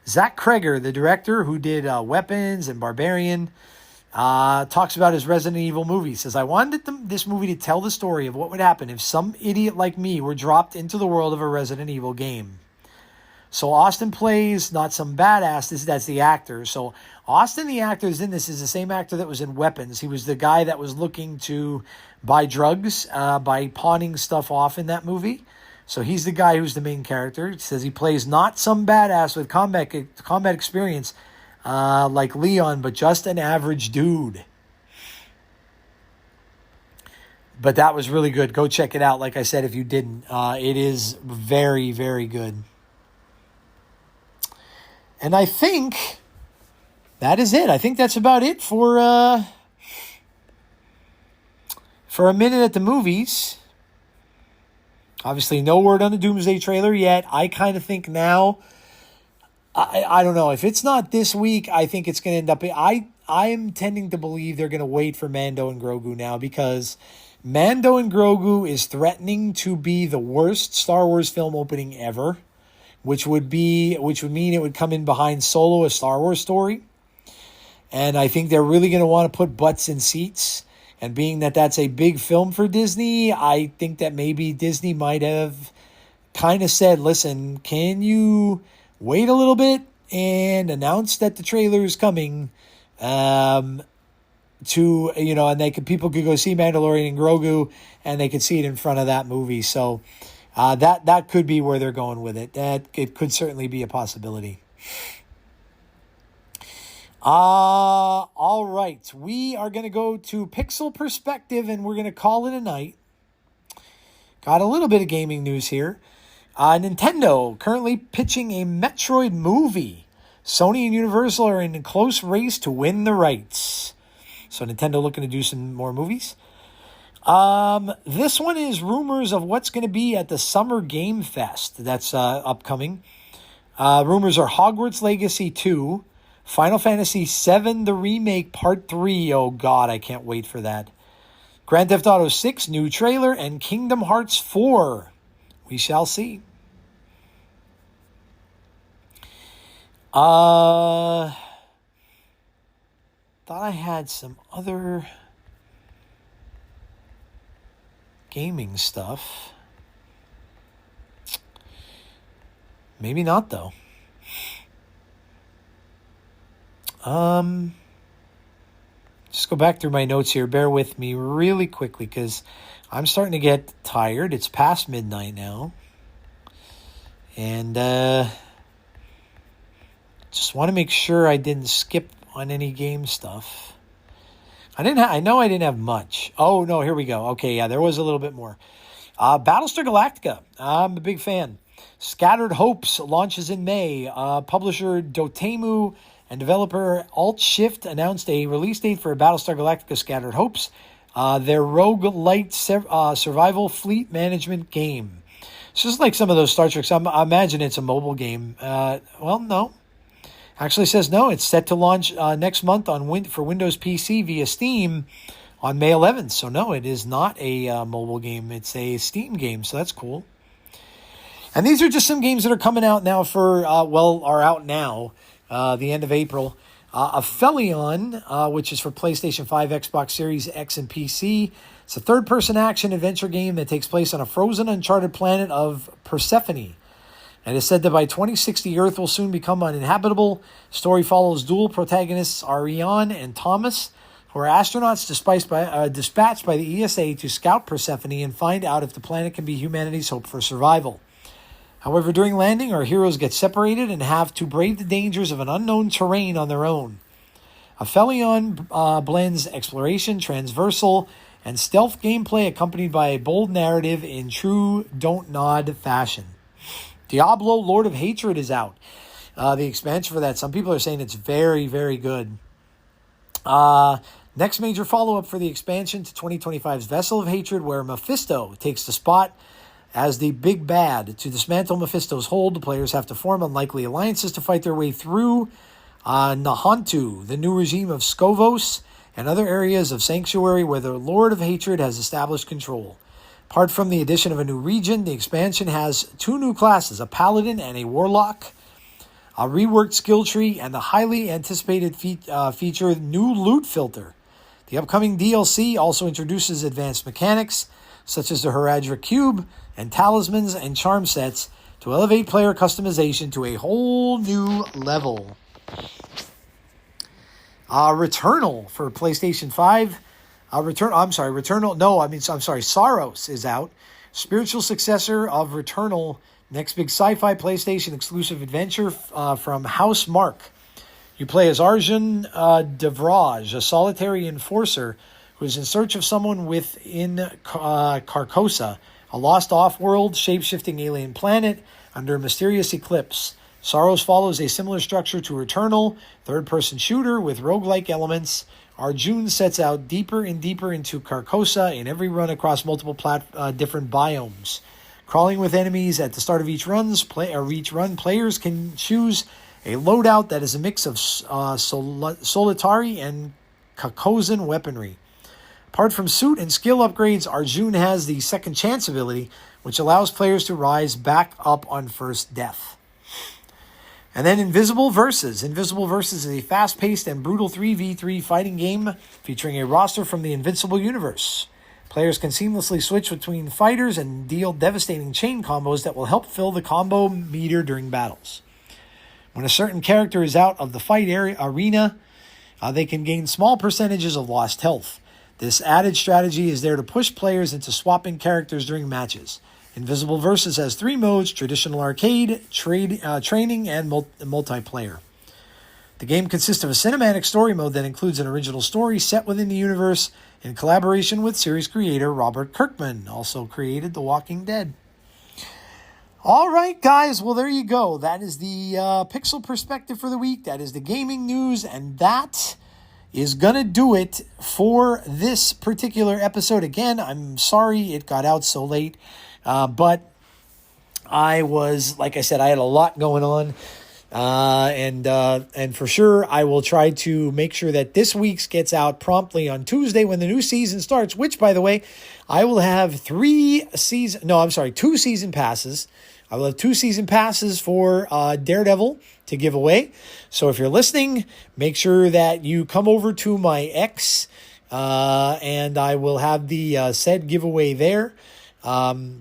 A: Zach Kreger, the director who did Weapons and Barbarian, talks about his Resident Evil movie. He says, I wanted this movie to tell the story of what would happen if some idiot like me were dropped into the world of a Resident Evil game. So Austin plays not some badass. That's the actor. So Austin, the actor, is in this. Is the same actor that was in Weapons. He was the guy that was looking to buy drugs by pawning stuff off in that movie. So he's the guy who's the main character. It says he plays not some badass with combat experience like Leon, but just an average dude. But that was really good. Go check it out. Like I said, if you didn't, it is very, very good. And I think that is it. I think that's about it for a minute at the movies. Obviously, no word on the Doomsday trailer yet. I kind of think now, I don't know. If it's not this week, I think it's going to end up... I'm tending to believe they're going to wait for Mando and Grogu now, because Mando and Grogu is threatening to be the worst Star Wars film opening ever. Which would mean it would come in behind Solo, a Star Wars story. And I think they're really going to want to put butts in seats. And being that that's a big film for Disney, I think that maybe Disney might have kind of said, listen, can you wait a little bit and announce that the trailer is coming and people could go see Mandalorian and Grogu, and they could see it in front of that movie. So that could be where they're going with it. That it could certainly be a possibility. All right. We are going to go to Pixel Perspective, and we're going to call it a night. Got a little bit of gaming news here. Nintendo currently pitching a Metroid movie. Sony and Universal are in a close race to win the rights. So Nintendo looking to do some more movies. This one is rumors of what's going to be at the Summer Game Fest that's upcoming. Rumors are Hogwarts Legacy 2, Final Fantasy VII The Remake Part 3. Oh God, I can't wait for that. Grand Theft Auto 6 new trailer, and Kingdom Hearts 4. We shall see. Thought I had some other gaming stuff. Maybe not, though. Just go back through my notes here. Bear with me really quickly, because I'm starting to get tired. It's past midnight now. And just want to make sure I didn't skip on any game stuff. I know I didn't have much. Oh, no, here we go. Okay, yeah, there was a little bit more. Battlestar Galactica. I'm a big fan. Scattered Hopes launches in May. Publisher Dotemu and developer Alt-Shift announced a release date for Battlestar Galactica Scattered Hopes, their roguelite survival fleet management game. It's just like some of those Star Treks. I imagine it's a mobile game. Well, no. Actually says no. It's set to launch next month for Windows PC via Steam on May 11th. So no, it is not a mobile game. It's a Steam game, so that's cool. And these are just some games that are coming out now are out now. The end of April. Aphelion, which is for PlayStation 5, Xbox Series X, and PC. It's a third-person action-adventure game that takes place on a frozen, uncharted planet of Persephone. And it's said that by 2060, Earth will soon become uninhabitable. Story follows dual protagonists Ariane and Thomas, who are astronauts dispatched by the ESA to scout Persephone and find out if the planet can be humanity's hope for survival. However, during landing, our heroes get separated and have to brave the dangers of an unknown terrain on their own. Aphelion blends exploration, transversal, and stealth gameplay accompanied by a bold narrative in true don't nod fashion. Diablo Lord of Hatred is out. the expansion for that. Some people are saying it's very, very good. Next major follow-up for the expansion to 2025's Vessel of Hatred, where Mephisto takes the spot as the big bad. To dismantle Mephisto's hold, the players have to form unlikely alliances to fight their way through Nahantu, the new regime of Skovos, and other areas of Sanctuary where the Lord of Hatred has established control. Apart from the addition of a new region, the expansion has 2 new classes, a Paladin and a Warlock, a reworked skill tree, and the highly anticipated feature New Loot Filter. The upcoming DLC also introduces advanced mechanics, such as the Heradra Cube and talismans and charm sets, to elevate player customization to a whole new level. Returnal for PlayStation 5. Saros is out. Spiritual successor of Returnal, next big sci-fi PlayStation exclusive adventure from House Mark. You play as Arjun Devraj, a solitary enforcer who is in search of someone within Carcosa, a lost off-world, shape-shifting alien planet under a mysterious eclipse. Saros follows a similar structure to Returnal, third-person shooter with roguelike elements. Arjun sets out deeper and deeper into Carcosa in every run across multiple different biomes. Crawling with enemies at the start of each run, players can choose a loadout that is a mix of Solitari and Carcosan weaponry. Apart from suit and skill upgrades, Arjun has the Second Chance ability, which allows players to rise back up on first death. And then Invisible Versus. Invisible Versus is a fast-paced and brutal 3v3 fighting game featuring a roster from the Invincible universe. Players can seamlessly switch between fighters and deal devastating chain combos that will help fill the combo meter during battles. When a certain character is out of the fight arena, they can gain small percentages of lost health. This added strategy is there to push players into swapping characters during matches. Invisible Versus has 3 modes: traditional arcade, training, and multiplayer. The game consists of a cinematic story mode that includes an original story set within the universe in collaboration with series creator Robert Kirkman, also created The Walking Dead. All right, guys. Well, there you go. That is the Pixel Perspective for the week. That is the gaming news, and that is going to do it for this particular episode. Again, I'm sorry it got out so late. But like I said, I had a lot going on, and for sure I will try to make sure that this week's gets out promptly on Tuesday when the new season starts, which, by the way, I will have 2 season passes. I will have 2 season passes for Daredevil to give away. So if you're listening, make sure that you come over to my X, and I will have the said giveaway there.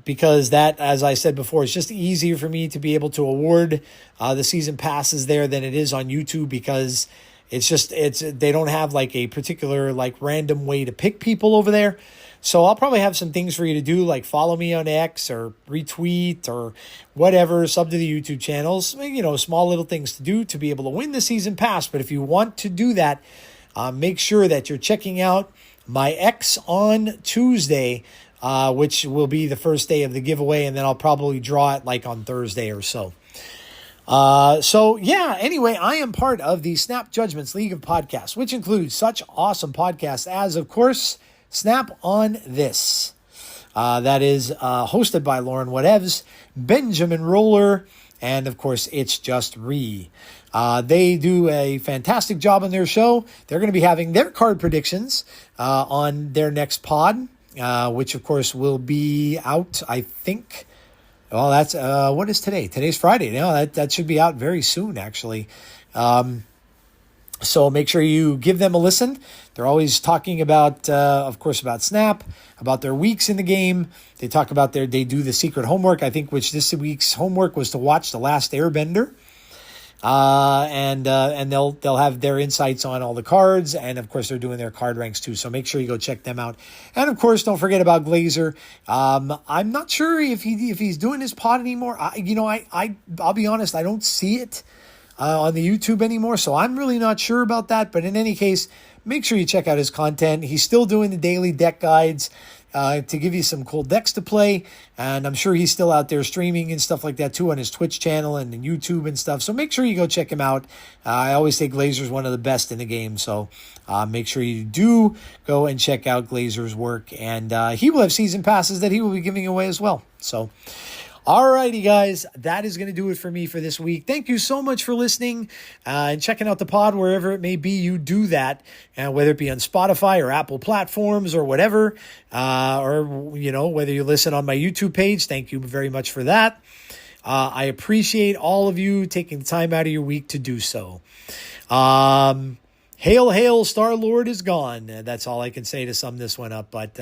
A: Because that, as I said before, it's just easier for me to be able to award the season passes there than it is on YouTube, because they don't have like a particular like random way to pick people over there. So I'll probably have some things for you to do, like follow me on X or retweet or whatever, sub to the YouTube channels, small little things to do to be able to win the season pass. But if you want to do that, make sure that you're checking out my X on Tuesday, which will be the first day of the giveaway, and then I'll probably draw it like on Thursday or so. Anyway, I am part of the Snap Judgments League of Podcasts, which includes such awesome podcasts as, of course, Snap on This. That is hosted by Lauren Whatevs, Benjamin Roller, and, of course, It's Just Re. They do a fantastic job on their show. They're going to be having their card predictions on their next pod, which, of course, will be out, I think. Well, that's what is today? Today's Friday. No, that should be out very soon, actually. So make sure you give them a listen. They're always talking about, of course, about Snap, about their weeks in the game. They talk about they do the secret homework, I think, which this week's homework was to watch The Last Airbender. And they'll have their insights on all the cards, and of course they're doing their card ranks too. So make sure you go check them out. And of course, don't forget about Glazer. I'm not sure if he's doing his pod anymore. I'll be honest, I don't see it on the YouTube anymore, so I'm really not sure about that. But in any case, make sure you check out his content. He's still doing the daily deck guides to give you some cool decks to play, and I'm sure he's still out there streaming and stuff like that too on his Twitch channel and YouTube and stuff. So make sure you go check him out. I always say Glazer's one of the best in the game, so make sure you do go and check out Glazer's work, and he will have season passes that he will be giving away as well. So alrighty, guys, that is going to do it for me for this week. Thank you so much for listening and checking out the pod wherever it may be you do that, whether it be on Spotify or Apple platforms or whatever, or, whether you listen on my YouTube page. Thank you very much for that. I appreciate all of you taking the time out of your week to do so. Hail, hail, Star-Lord is gone. That's all I can say to sum this one up. But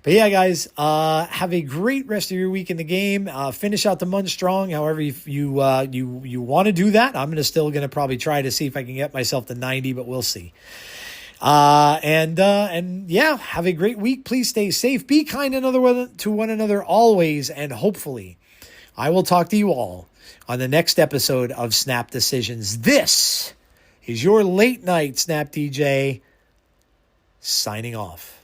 A: yeah, guys, have a great rest of your week in the game. Finish out the month strong. However, if you want to do that, I'm still going to probably try to see if I can get myself to 90, but we'll see. And yeah, have a great week. Please stay safe. Be kind to one another always. And hopefully I will talk to you all on the next episode of Snap Decisions. This is your late night Snap DJ signing off.